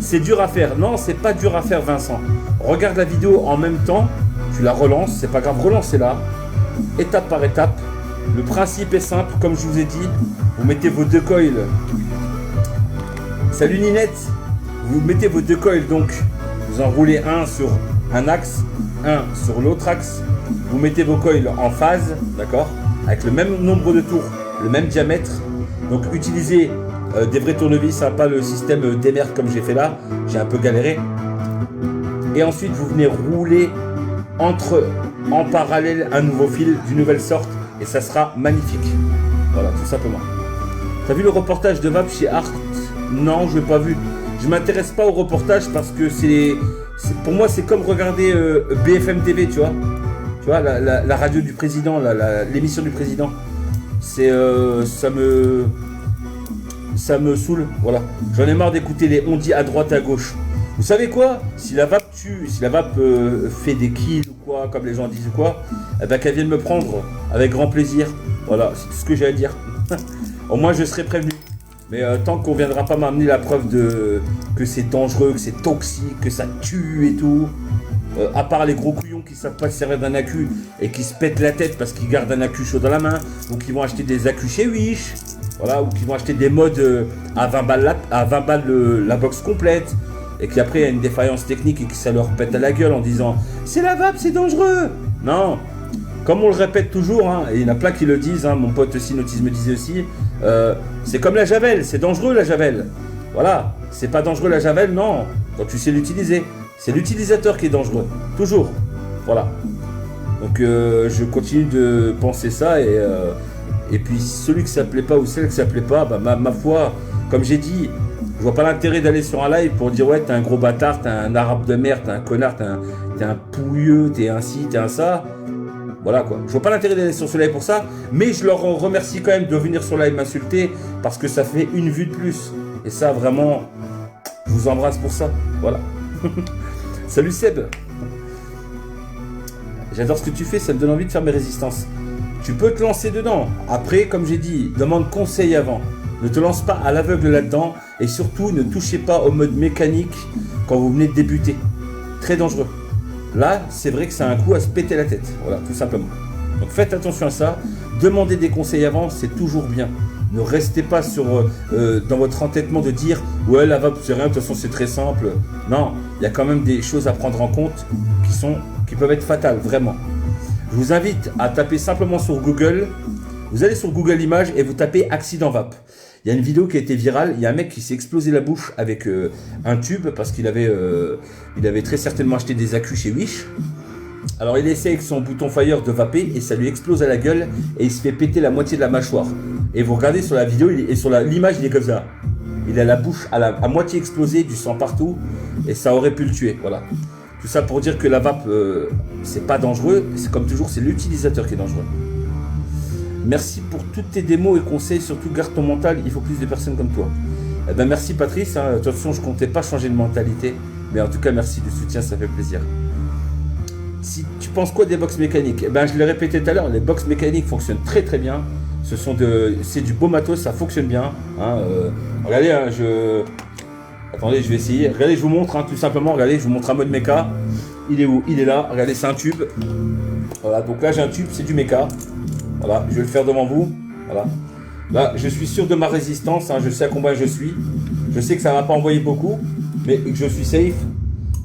C'est dur à faire. Non, c'est pas dur à faire, Vincent. Regarde la vidéo en même temps, tu la relances, c'est pas grave, relancez-la, étape par étape. Le principe est simple, comme je vous ai dit, vous mettez vos deux coils. Salut Ninette, vous mettez vos deux coils, donc vous enroulez un sur un axe, un sur l'autre axe, vous mettez vos coils en phase, d'accord, avec le même nombre de tours, le même diamètre, donc utilisez des vrais tournevis, hein, pas le système d'émerde comme j'ai fait là, j'ai un peu galéré. Et ensuite vous venez rouler entre en parallèle un nouveau fil d'une nouvelle sorte et ça sera magnifique. Voilà, tout simplement. T'as vu le reportage de Vape chez Art? Non, je l'ai pas vu. Je m'intéresse pas au reportage parce que pour moi c'est comme regarder BFM TV, tu vois. Tu vois, la radio du président, l'émission du président. Ça me saoule, voilà. J'en ai marre d'écouter les on dit à droite à gauche. Vous savez quoi? Si la vape fait des kills ou quoi, comme les gens disent ou quoi, eh ben qu'elle vienne me prendre avec grand plaisir. Voilà, c'est tout ce que j'ai à dire. Au moins je serai prévenu. Mais tant qu'on viendra pas m'amener la preuve que c'est dangereux, que c'est toxique, que ça tue et tout. À part les gros couillons qui savent pas se servir d'un accu et qui se pètent la tête parce qu'ils gardent un accu chaud dans la main, ou qui vont acheter des accus chez Wish, voilà, ou qui vont acheter des mods à 20 balles la box complète, et qui après il y a une défaillance technique et que ça leur pète à la gueule en disant c'est la vape, c'est dangereux. Non, comme on le répète toujours, hein, et il y en a plein qui le disent, hein, mon pote Sinotis me disait aussi, c'est comme la javel, c'est dangereux la javel. Voilà, c'est pas dangereux la javel, non, quand tu sais l'utiliser. C'est l'utilisateur qui est dangereux, toujours. Voilà. Donc je continue de penser ça et puis celui que ça plaît pas ou celle que ça plaît pas, bah, ma foi, comme j'ai dit, je vois pas l'intérêt d'aller sur un live pour dire ouais t'es un gros bâtard, t'es un arabe de merde, t'es un connard, t'es un pouilleux, t'es un ci, t'es un ça. Voilà quoi. Je vois pas l'intérêt d'aller sur ce live pour ça, mais je leur remercie quand même de venir sur live m'insulter parce que ça fait une vue de plus. Et ça vraiment, je vous embrasse pour ça. Voilà. Salut Seb. J'adore ce que tu fais, ça me donne envie de faire mes résistances. Tu peux te lancer dedans. Après, comme j'ai dit, demande conseil avant. Ne te lance pas à l'aveugle là-dedans. Et surtout, ne touchez pas au mode mécanique quand vous venez de débuter. Très dangereux. Là, c'est vrai que ça a un coup à se péter la tête. Voilà, tout simplement. Donc faites attention à ça. Demandez des conseils avant, c'est toujours bien. Ne restez pas dans votre entêtement de dire « Ouais, la vape, c'est rien, de toute façon, c'est très simple. » Non, il y a quand même des choses à prendre en compte qui peuvent être fatales, vraiment. Je vous invite à taper simplement sur Google. Vous allez sur Google Images et vous tapez « accident vape ». Il y a une vidéo qui a été virale. Il y a un mec qui s'est explosé la bouche avec un tube parce qu'il avait très certainement acheté des accus chez Wish. Alors il essaie avec son bouton fire de vaper et ça lui explose à la gueule et il se fait péter la moitié de la mâchoire. Et vous regardez sur la vidéo et sur l'image il est comme ça. Il a la bouche à moitié explosée, du sang partout et ça aurait pu le tuer. Voilà. Tout ça pour dire que la vape c'est pas dangereux, c'est comme toujours c'est l'utilisateur qui est dangereux. Merci pour toutes tes démos et conseils, surtout garde ton mental, il faut plus de personnes comme toi. Eh ben merci Patrice, hein. De toute façon je comptais pas changer de mentalité, mais en tout cas merci du soutien, ça fait plaisir. Si tu penses quoi des box mécaniques? Eh ben, je l'ai répété tout à l'heure, les box mécaniques fonctionnent très très bien. C'est du beau matos, ça fonctionne bien. Hein, regardez, hein, attendez, je vais essayer. Regardez, je vous montre hein, tout simplement. Regardez, je vous montre un mode méca. Il est où? Il est là. Regardez, c'est un tube. Voilà, donc là j'ai un tube, c'est du méca. Voilà, je vais le faire devant vous. Voilà. Là, je suis sûr de ma résistance. Hein, je sais à combien je suis. Je sais que ça ne va pas envoyer beaucoup, mais que je suis safe.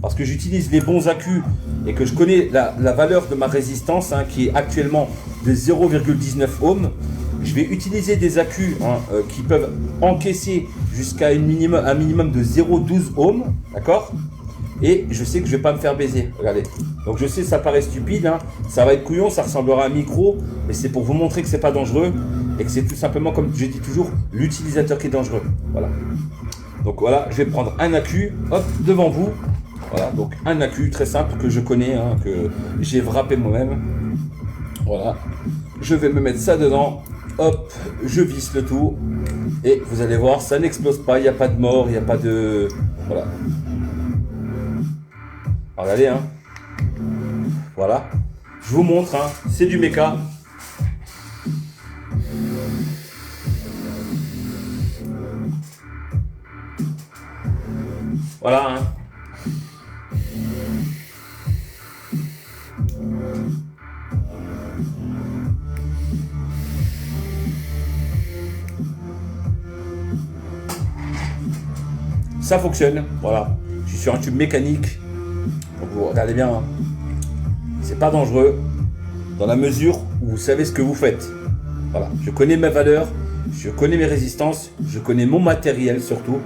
Parce que j'utilise les bons accus et que je connais la valeur de ma résistance hein, qui est actuellement de 0,19 ohms. Je vais utiliser des accus hein, qui peuvent encaisser jusqu'à un minimum de 0,12 ohms. D'accord? Et je sais que je ne vais pas me faire baiser. Regardez. Donc je sais ça paraît stupide. Hein, ça va être couillon, ça ressemblera à un micro. Mais c'est pour vous montrer que c'est pas dangereux. Et que c'est tout simplement, comme je dis toujours, l'utilisateur qui est dangereux. Voilà. Donc voilà, je vais prendre un accu. Hop, devant vous. Voilà, donc un accu très simple que je connais, hein, que j'ai wrappé moi-même. Voilà, je vais me mettre ça dedans. Hop, je visse le tout. Et vous allez voir, ça n'explose pas, il n'y a pas de mort, il n'y a pas de... Voilà. Regardez, hein. Voilà. Je vous montre, hein, c'est du méca. Voilà, hein. Ça fonctionne, voilà. Je suis sur un tube mécanique. Donc vous regardez bien, hein. C'est pas dangereux dans la mesure où vous savez ce que vous faites. Voilà, je connais mes valeurs, je connais mes résistances, je connais mon matériel surtout.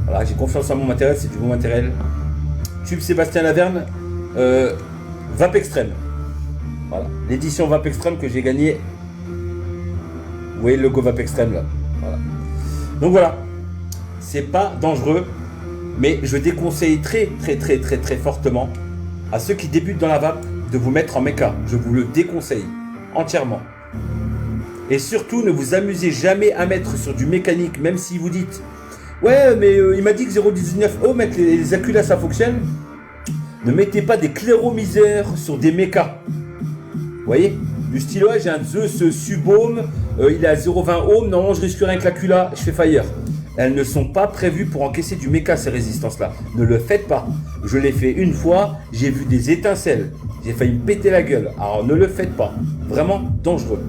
Voilà, j'ai confiance en mon matériel, c'est du bon matériel. Tube Sébastien Laverne, vape extrême. Voilà. L'édition Vape Extreme que j'ai gagnée. Vous voyez le logo Vape Extreme là. Voilà. Donc voilà. C'est pas dangereux. Mais je déconseille très fortement à ceux qui débutent dans la vape de vous mettre en méca. Je vous le déconseille entièrement. Et surtout, ne vous amusez jamais à mettre sur du mécanique, même si vous dites ouais, mais il m'a dit que 0,19 ohm avec les accus là ça fonctionne. Ne mettez pas des cléromiseurs sur des mécas. Vous voyez, du style ouais, j'ai un Zeus Subohm, il est à 0,20 ohm, non, je risque rien avec l'accu là, je fais fire. Elles ne sont pas prévues pour encaisser du méca, ces résistances-là. Ne le faites pas. Je l'ai fait une fois, j'ai vu des étincelles. J'ai failli me péter la gueule. Alors ne le faites pas. Vraiment dangereux.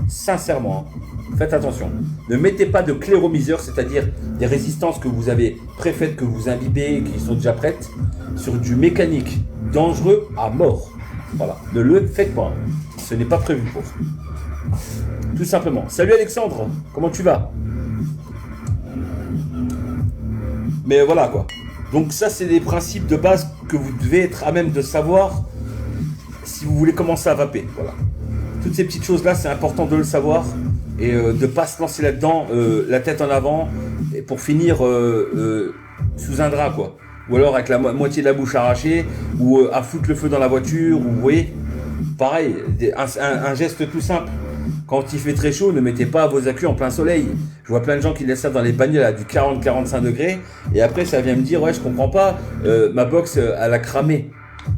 Sincèrement, hein. Faites attention. Ne mettez pas de cléromiseurs, c'est-à-dire des résistances que vous avez préfaites, que vous imbibez, qui sont déjà prêtes, sur du mécanique dangereux à mort. Voilà. Ne le faites pas. Ce n'est pas prévu pour. Tout simplement. Salut Alexandre, comment tu vas ? Mais voilà quoi. Donc ça c'est des principes de base que vous devez être à même de savoir si vous voulez commencer à vaper. Voilà. Toutes ces petites choses là c'est important de le savoir et de ne pas se lancer là-dedans la tête en avant et pour finir sous un drap quoi. Ou alors avec la moitié de la bouche arrachée ou à foutre le feu dans la voiture ou vous voyez. Pareil, un geste tout simple. Quand il fait très chaud, ne mettez pas vos accus en plein soleil. Je vois plein de gens qui laissent ça dans les bagnoles à du 40-45 degrés. Et après, ça vient me dire, ouais, je comprends pas, ma box, elle a cramé.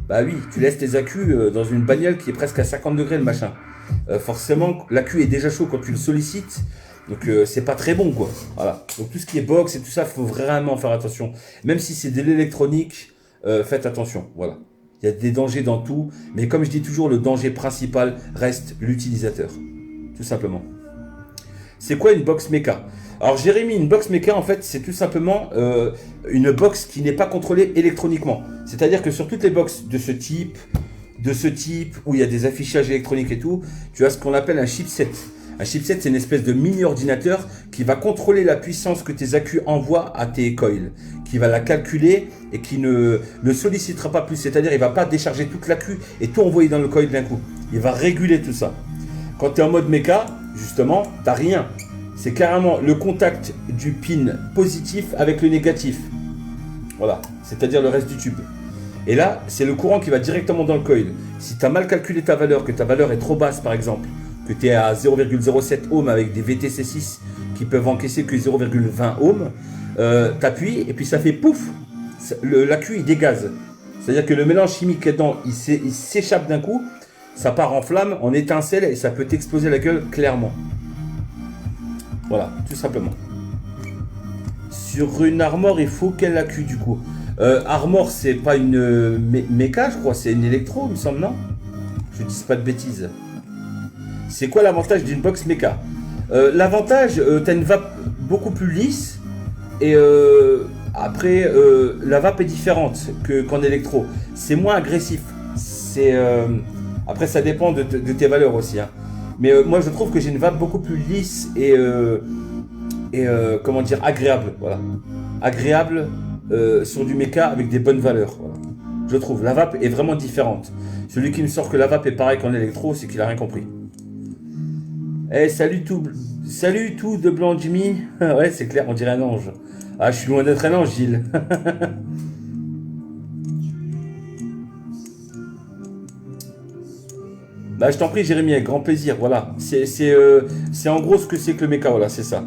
Bah oui, tu laisses tes accus dans une bagnole qui est presque à 50 degrés, le machin. Forcément, l'accu est déjà chaud quand tu le sollicites. Donc, c'est pas très bon, quoi. Voilà. Donc, tout ce qui est box et tout ça, faut vraiment faire attention. Même si c'est de l'électronique, faites attention. Voilà. Il y a des dangers dans tout. Mais comme je dis toujours, le danger principal reste l'utilisateur. Tout simplement. C'est quoi une box méca? Alors Jérémy, une box méca en fait c'est tout simplement une box qui n'est pas contrôlée électroniquement. C'est-à-dire que sur toutes les box de ce type où il y a des affichages électroniques et tout, tu as ce qu'on appelle un chipset. Un chipset c'est une espèce de mini ordinateur qui va contrôler la puissance que tes accus envoient à tes coils, qui va la calculer et qui ne sollicitera pas plus. C'est-à-dire il va pas décharger toute l'accu et tout envoyer dans le coil d'un coup. Il va réguler tout ça. Quand tu es en mode méca, justement, tu n'as rien. C'est carrément le contact du pin positif avec le négatif. Voilà, c'est-à-dire le reste du tube. Et là, c'est le courant qui va directement dans le coil. Si tu as mal calculé ta valeur, que ta valeur est trop basse par exemple, que tu es à 0,07 ohm avec des VTC6 qui peuvent encaisser que 0,20 ohm, tu appuies et puis ça fait pouf, l'accu il dégaze. C'est-à-dire que le mélange chimique dedans, il s'échappe d'un coup. Ça part en flamme, en étincelle et ça peut t'exploser la gueule clairement. Voilà, tout simplement. Sur une Armor, il faut quel accu du coup? Armor, c'est pas une méca, je crois, c'est une électro, il me semble, non? Je dis pas de bêtises. C'est quoi l'avantage d'une box méca? L'avantage, t'as une vape beaucoup plus lisse et après, la vape est différente qu'en électro. C'est moins agressif. C'est... Après, ça dépend de tes valeurs aussi. Hein. Mais moi, je trouve que j'ai une vape beaucoup plus lisse et comment dire, agréable. Voilà. Agréable sur du méca avec des bonnes valeurs. Voilà. Je trouve. La vape est vraiment différente. Celui qui me sort que la vape est pareil qu'en électro, c'est qu'il a rien compris. Eh, salut tout de blanc Jimmy. Ouais, c'est clair, on dirait un ange. Ah, je suis loin d'être un ange, Gilles. Bah, je t'en prie, Jérémy, avec grand plaisir. Voilà, c'est en gros ce que c'est que le méca. Voilà, c'est ça.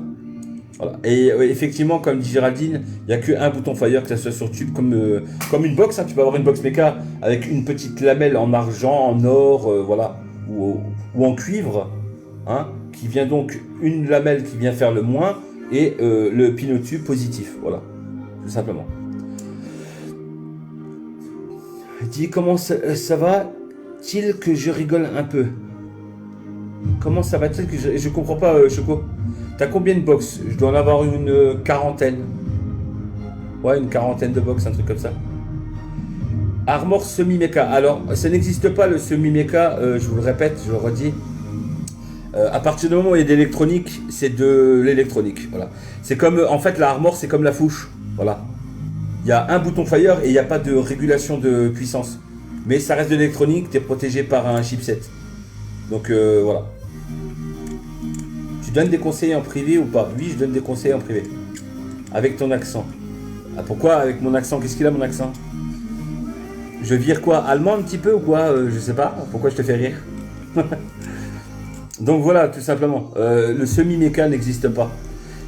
Voilà. Et effectivement, comme dit Géraldine, il n'y a qu'un bouton fire, que ça soit sur tube, comme une box. Hein. Tu peux avoir une box méca avec une petite lamelle en argent, en or, voilà, ou en cuivre, hein, qui vient donc une lamelle qui vient faire le moins et le pin au-dessus positif. Voilà, tout simplement. Dis comment ça va? Que je rigole un peu. Comment ça va-t-il que je comprends pas, Choco. T'as combien de box? Je dois en avoir une quarantaine. Ouais, une quarantaine de box, un truc comme ça. Armor semi-méca. Alors, ça n'existe pas le semi-méca, je vous le répète, je le redis. À partir du moment où il y a de l'électronique, c'est de l'électronique. Voilà. C'est comme, en fait, la Armor, c'est comme la Fouche. Voilà. Il y a un bouton fire et il n'y a pas de régulation de puissance. Mais ça reste de l'électronique, tu es protégé par un chipset. Donc voilà. Tu donnes des conseils en privé ou pas? Oui, je donne des conseils en privé. Avec ton accent. Ah, pourquoi avec mon accent? Qu'est-ce qu'il a mon accent? Je vire quoi? Allemand un petit peu ou quoi? Je sais pas. Pourquoi je te fais rire? Donc voilà, tout simplement. Le semi-méca n'existe pas.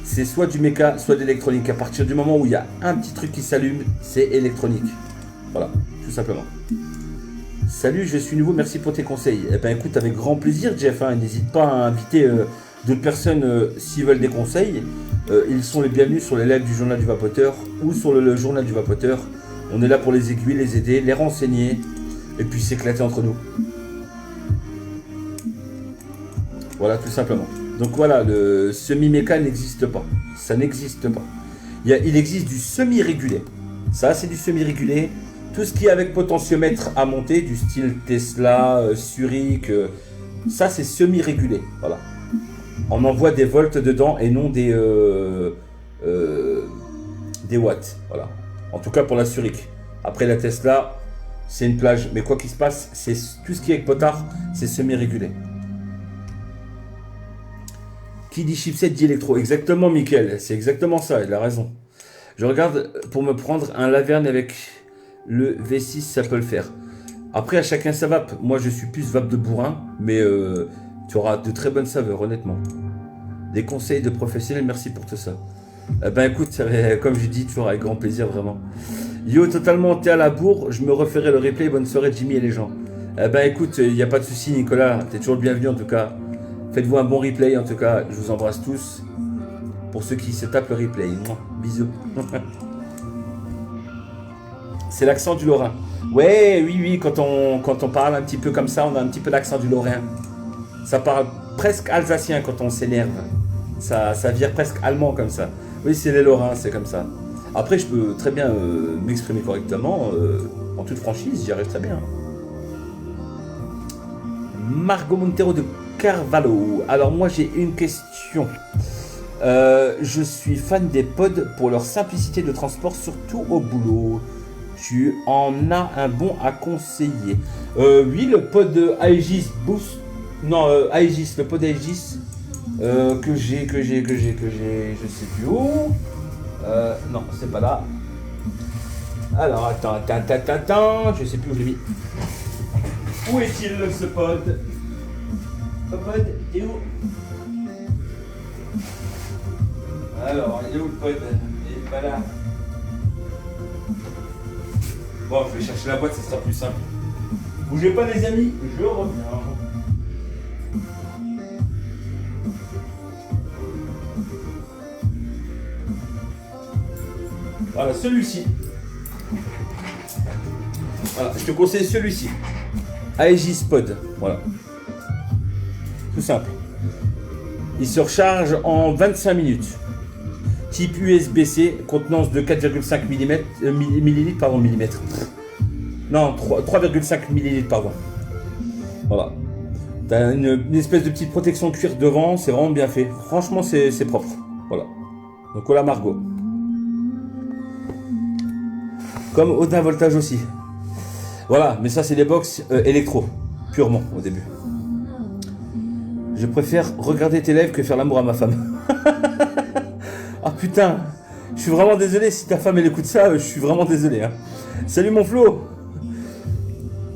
C'est soit du méca, soit d'électronique. À partir du moment où il y a un petit truc qui s'allume, c'est électronique. Voilà, tout simplement. Salut, je suis nouveau, merci pour tes conseils. Eh ben écoute, avec grand plaisir, Jeff. Hein, n'hésite pas à inviter d'autres personnes s'ils veulent des conseils. Ils sont les bienvenus sur les lives du Journal du Vapoteur ou sur le Journal du Vapoteur. On est là pour les aiguiller, les aider, les renseigner et puis s'éclater entre nous. Voilà, tout simplement. Donc voilà, le semi-méca n'existe pas. Ça n'existe pas. Il existe du semi-régulé. Ça, c'est du semi-régulé. Tout ce qui est avec potentiomètre à monter, du style Tesla, Zurich, ça, c'est semi-régulé. Voilà. On envoie des volts dedans et non des watts. Voilà. En tout cas pour la Zurich. Après la Tesla, c'est une plage. Mais quoi qu'il se passe, c'est tout ce qui est avec potard, c'est semi-régulé. Qui dit chipset dit électro. Exactement, Mickaël. C'est exactement ça. Il a raison. Je regarde pour me prendre un Laverne avec le V6, ça peut le faire. Après, à chacun sa vape. Moi, je suis plus vape de bourrin. Mais tu auras de très bonnes saveurs, honnêtement. Des conseils de professionnels. Merci pour tout ça. Ben écoute, comme je dis, toujours avec grand plaisir, vraiment. Yo, totalement, t'es à la bourre. Je me referai le replay. Bonne soirée, Jimmy et les gens. Ben écoute, il n'y a pas de souci, Nicolas. T'es toujours le bienvenu, en tout cas. Faites-vous un bon replay, en tout cas, je vous embrasse tous. Pour ceux qui se tapent le replay. Bisous. C'est l'accent du Lorrain. Ouais, oui, quand on parle un petit peu comme ça, on a un petit peu l'accent du Lorrain. Ça parle presque alsacien quand on s'énerve. Ça vire presque allemand comme ça. Oui, c'est les Lorrains, c'est comme ça. Après, je peux très bien m'exprimer correctement, en toute franchise, j'y arrive très bien. Margot Montero de Carvalho. Alors moi j'ai une question. Je suis fan des pods pour leur simplicité de transport, surtout au boulot. Tu en as un bon à conseiller? Oui, le pod Aegis Boost. Non, Aegis, le pod Aegis que j'ai, je sais plus où. Non, c'est pas là. Alors attends, je sais plus où je l'ai mis. Où est-il ce pod? Pod, t'es où? Alors, il est où le pod? Il est pas là. Bon, je vais chercher la boîte, ça sera plus simple. Bougez pas les amis, je reviens. Voilà, celui-ci. Voilà, je te conseille celui-ci. Aegis Pod, voilà. Tout simple. Il se recharge en 25 minutes. Type USB-C, contenance de 4,5 millilitres, pardon, millimètres. Non, 3,5 millilitres, pardon. Voilà. T'as une espèce de petite protection cuir devant, c'est vraiment bien fait. Franchement, c'est propre. Voilà. Donc voilà Margot. Comme Audin Voltage aussi. Voilà, mais ça c'est des box électro, purement au début. Je préfère regarder tes lives que faire l'amour à ma femme. Ah putain, je suis vraiment désolé si ta femme elle écoute ça, je suis vraiment désolé. Hein. Salut mon Flo.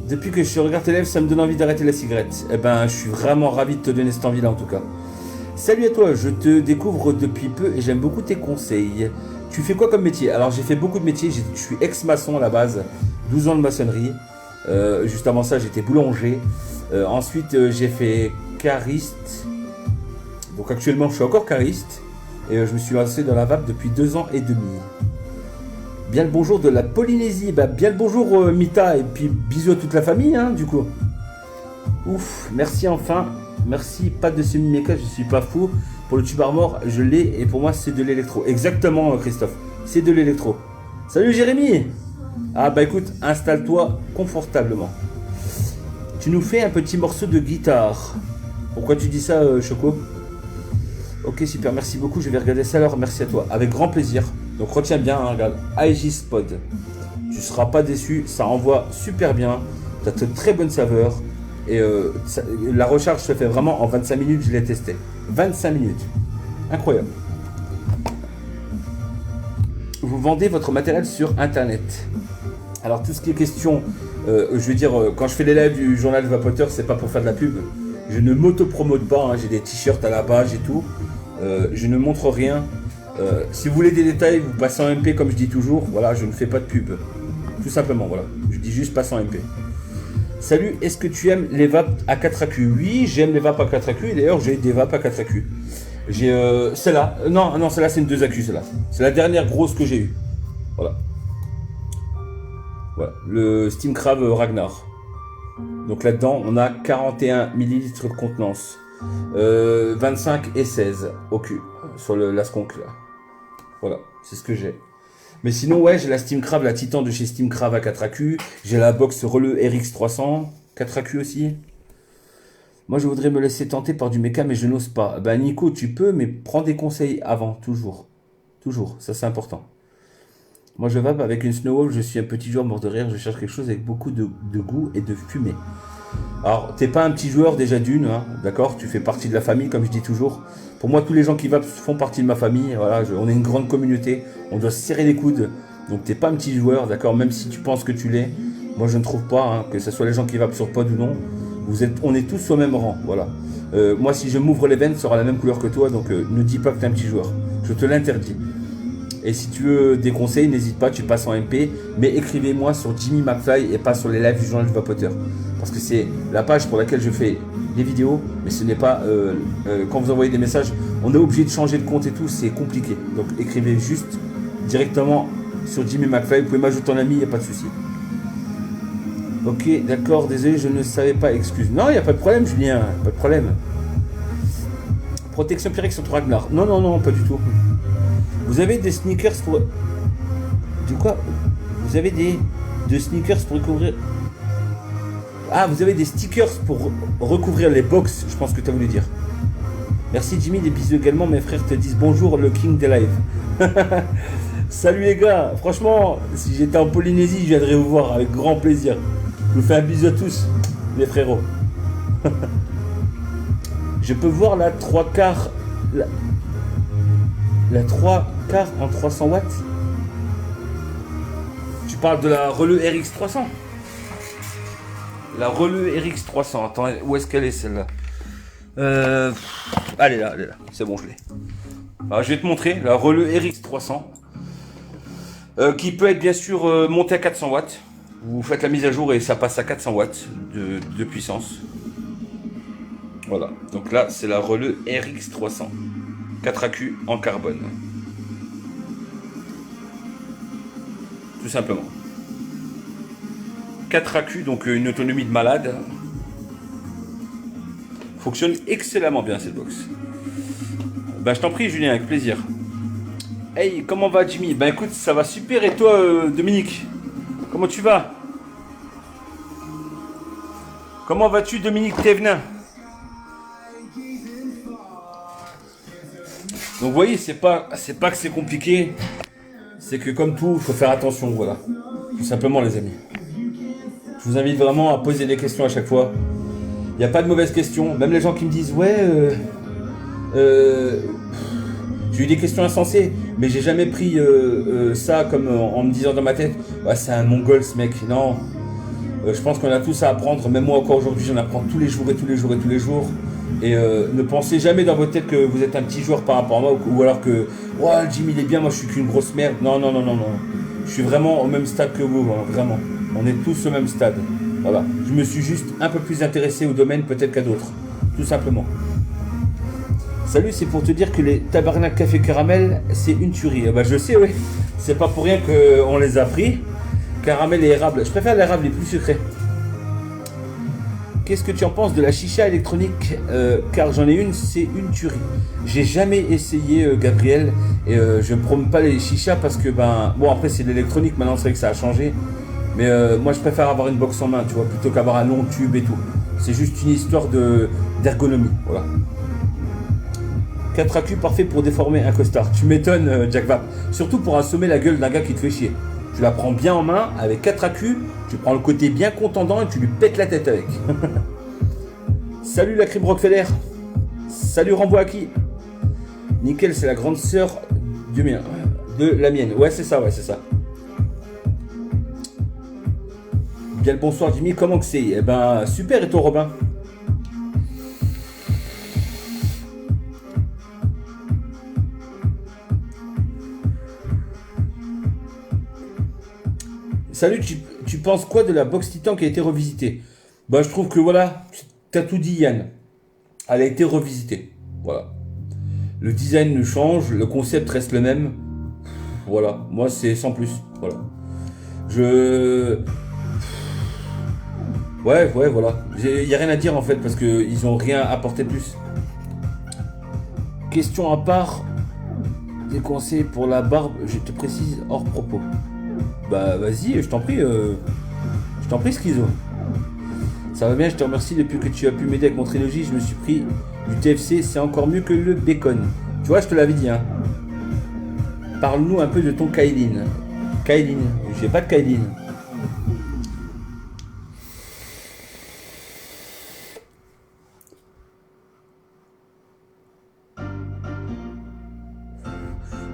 Depuis que je regarde tes lives, ça me donne envie d'arrêter la cigarette. Eh ben, je suis vraiment ravi de te donner cette envie-là en tout cas. Salut à toi, je te découvre depuis peu et j'aime beaucoup tes conseils. Tu fais quoi comme métier? Alors j'ai fait beaucoup de métiers, je suis ex-maçon à la base, 12 ans de maçonnerie. Juste avant ça, j'étais boulanger. Ensuite, j'ai fait cariste. Donc actuellement, je suis encore cariste. Et je me suis lancé dans la vape depuis 2 ans et demi. Bien le bonjour de la Polynésie. Bah, bien le bonjour Mita. Et puis bisous à toute la famille, hein, du coup. Ouf, merci enfin. Merci, pas de semi-méca, je suis pas fou. Pour le tube Armor, je l'ai. Et pour moi, c'est de l'électro. Exactement, Christophe. C'est de l'électro. Salut Jérémy. Ah bah écoute, installe-toi confortablement. Tu nous fais un petit morceau de guitare. Pourquoi tu dis ça, Choco? Ok, super, merci beaucoup, je vais regarder ça alors, merci à toi, avec grand plaisir. Donc retiens bien, hein, regarde, Aegis Pod. Tu seras pas déçu, ça envoie super bien. Ça a de très bonne saveur. Et la recharge se fait vraiment en 25 minutes, je l'ai testé. 25 minutes. Incroyable. Vous vendez votre matériel sur internet. Alors tout ce qui est question, je veux dire, quand je fais les lives du journal Vapoteur, c'est pas pour faire de la pub. Je ne m'auto-promote pas, hein, j'ai des t-shirts à la page et tout. Je ne montre rien. Si vous voulez des détails, vous passez en MP comme je dis toujours. Voilà, je ne fais pas de pub. Tout simplement, voilà. Je dis juste passe en MP. Salut, est-ce que tu aimes les vapes à 4 AQ? Oui, j'aime les vapes à 4 AQ. Et d'ailleurs, j'ai des vapes à 4 AQ. J'ai celle-là. Non, celle-là, c'est une 2 AQ, celle-là. C'est la dernière grosse que j'ai eue. Voilà. Voilà. Le Steam Crave Ragnar. Donc là-dedans, on a 41 ml de contenance. 25 et 16 au cul. Sur la sconk, là. Voilà, c'est ce que j'ai. Mais sinon, ouais, j'ai la Steam Crave, la Titan de chez Steam Crave à 4 AQ. J'ai la box Releu RX300, 4 AQ aussi. Moi, je voudrais me laisser tenter par du méca, mais je n'ose pas. Ben, Nico, tu peux, mais prends des conseils avant, toujours. Toujours, ça c'est important. Moi, je vape avec une Snowball, je suis un petit joueur mort de rire, je cherche quelque chose avec beaucoup de goût et de fumée. Alors, t'es pas un petit joueur déjà d'une, hein, d'accord? Tu fais partie de la famille, comme je dis toujours. Pour moi, tous les gens qui vapent font partie de ma famille. Voilà, on est une grande communauté. On doit se serrer les coudes. Donc, t'es pas un petit joueur, d'accord? Même si tu penses que tu l'es. Moi, je ne trouve pas, hein, que ce soit les gens qui vapent sur pod ou non. On est tous au même rang, voilà. Moi, si je m'ouvre les veines, ça sera la même couleur que toi. Donc, ne dis pas que t'es un petit joueur. Je te l'interdis. Et si tu veux des conseils, n'hésite pas, tu passes en MP. Mais écrivez-moi sur Jimmy McFly et pas sur les lives du journal du Vapoteur. Parce que c'est la page pour laquelle je fais les vidéos, mais ce n'est pas quand vous envoyez des messages, on est obligé de changer de compte et tout, c'est compliqué. Donc écrivez juste directement sur Jimmy McFly, vous pouvez m'ajouter en ami, il n'y a pas de souci. Ok, d'accord, désolé, je ne savais pas, excuse. Non, il n'y a pas de problème, Julien, pas de problème. Protection Pyrex sur Ragnar. Non, pas du tout. Vous avez des sneakers pour... De quoi? Vous avez des sneakers pour recouvrir... Ah, vous avez des stickers pour recouvrir les box, je pense que tu as voulu dire. Merci Jimmy, des bisous également, mes frères te disent bonjour le king des lives. Salut les gars, franchement, si j'étais en Polynésie, je viendrais vous voir avec grand plaisir. Je vous fais un bisou à tous, les frérots. Je peux voir la 3 quarts... La 3 quarts en 300 watts. Tu parles de la Releu RX300? La Releu RX300, attends, où est-ce qu'elle est celle-là? Elle est là, c'est bon, je l'ai. Alors, je vais te montrer la Releu RX300 qui peut être bien sûr montée à 400 watts. Vous faites la mise à jour et ça passe à 400 watts de puissance. Voilà, donc là c'est la Releu RX300 4 AQ en carbone. Tout simplement. 4 AQ, donc une autonomie de malade. Fonctionne excellemment bien cette box. Ben je t'en prie Julien, avec plaisir. Hey, comment va Jimmy? Ben écoute, ça va super, et toi Dominique? Comment tu vas? Comment vas-tu Dominique Thévenin? Donc vous voyez, c'est pas que c'est compliqué, c'est que comme tout, il faut faire attention, voilà. Tout simplement les amis. Je vous invite vraiment à poser des questions à chaque fois. Il n'y a pas de mauvaises questions. Même les gens qui me disent ouais, j'ai eu des questions insensées, mais j'ai jamais pris ça comme en me disant dans ma tête ouais, c'est un mongol ce mec. Non, je pense qu'on a tous à apprendre. Même moi encore aujourd'hui, j'en apprends tous les jours et tous les jours et tous les jours. Et ne pensez jamais dans votre tête que vous êtes un petit joueur par rapport à moi, ou alors que ouais, Jimmy il est bien, moi je suis qu'une grosse merde. Non. Je suis vraiment au même stade que vous, hein, vraiment. On est tous au même stade. Voilà. Je me suis juste un peu plus intéressé au domaine peut-être qu'à d'autres. Tout simplement. Salut, c'est pour te dire que les tabarnak café caramel, c'est une tuerie. Bah je sais, oui. C'est pas pour rien qu'on les a pris. Caramel et érable. Je préfère l'érable, les plus sucrés. Qu'est-ce que tu en penses de la chicha électronique? Car j'en ai une, c'est une tuerie. J'ai jamais essayé, Gabriel, et je ne prône pas les chichas parce que, ben, bon, après c'est l'électronique, maintenant c'est vrai que ça a changé. Mais moi je préfère avoir une box en main, tu vois, plutôt qu'avoir un long tube et tout. C'est juste une histoire d'ergonomie, voilà. 4 AQ parfait pour déformer un costard. Tu m'étonnes, Jack Vap. Surtout pour assommer la gueule d'un gars qui te fait chier. tu la prends bien en main avec 4 accus, tu prends le côté bien contendant et tu lui pètes la tête avec. Salut la crime Rockefeller. Salut Rambo Aki. Nickel, c'est la grande sœur du mien, de la mienne. Ouais, c'est ça, ouais, c'est ça. Bien le bonsoir Jimmy, comment que c'est? Eh ben, super, et toi Robin? Salut, tu penses quoi de la box Titan qui a été revisitée? Bah, je trouve que voilà, t'as tout dit Yann. Elle a été revisitée. Voilà. Le design ne change, le concept reste le même. Voilà, moi c'est sans plus. Voilà. Ouais, voilà. Il n'y a rien à dire en fait parce qu'ils n'ont rien apporté de plus. Question à part. Des conseils pour la barbe, je te précise hors propos. Bah vas-y, je t'en prie. Je t'en prie Schizo. Ça va bien, je te remercie. Depuis que tu as pu m'aider avec mon trilogie, je me suis pris du TFC, c'est encore mieux que le bacon. Tu vois, je te l'avais dit, hein. Parle-nous un peu de ton Kailine. Kailine, j'ai pas de Kailine.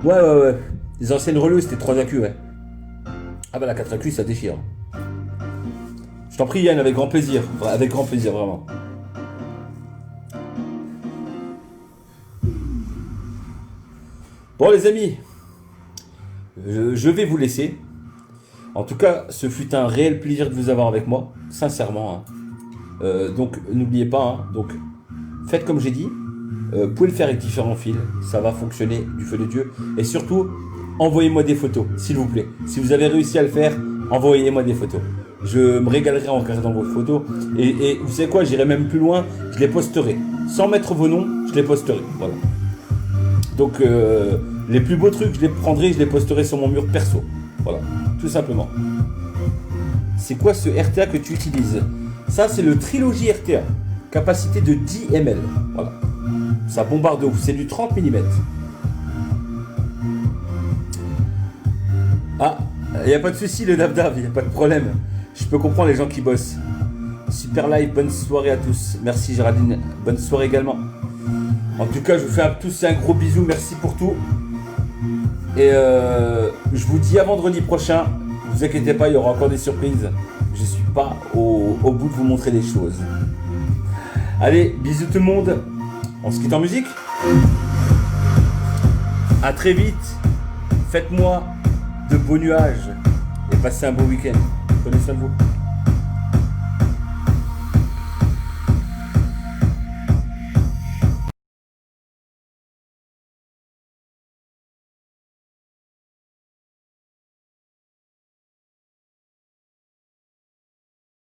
Ouais. Les anciennes releux, c'était 3 accus, ouais. Ah bah la 4 accus, ça déchire. Je t'en prie Yann, avec grand plaisir. Avec grand plaisir, vraiment. Bon les amis, je vais vous laisser. En tout cas, ce fut un réel plaisir de vous avoir avec moi, sincèrement. Hein. Donc n'oubliez pas, hein, donc, faites comme j'ai dit. Vous pouvez le faire avec différents fils, ça va fonctionner du feu de Dieu. Et surtout, envoyez-moi des photos, s'il vous plaît. Si vous avez réussi à le faire, envoyez-moi des photos. Je me régalerai en regardant vos photos. Et vous savez quoi, j'irai même plus loin, je les posterai. Sans mettre vos noms, je les posterai. Voilà. Donc les plus beaux trucs, je les prendrai, je les posterai sur mon mur perso. Voilà, tout simplement. C'est quoi ce RTA que tu utilises? Ça, c'est le Trilogy RTA. Capacité de 10 ml. Voilà. Ça bombarde de ouf. C'est du 30 mm. Ah, il n'y a pas de souci, le Dabdab, il n'y a pas de problème. Je peux comprendre les gens qui bossent. Super live, bonne soirée à tous. Merci Géraldine, bonne soirée également. En tout cas, je vous fais à tous un gros bisou, merci pour tout. Et je vous dis à vendredi prochain. Ne vous inquiétez pas, il y aura encore des surprises. Je ne suis pas au bout de vous montrer des choses. Allez, bisous tout le monde. On se quitte en musique. A très vite. Faites-moi de beaux nuages. Et passez un beau week-end. Prenez soin de vous.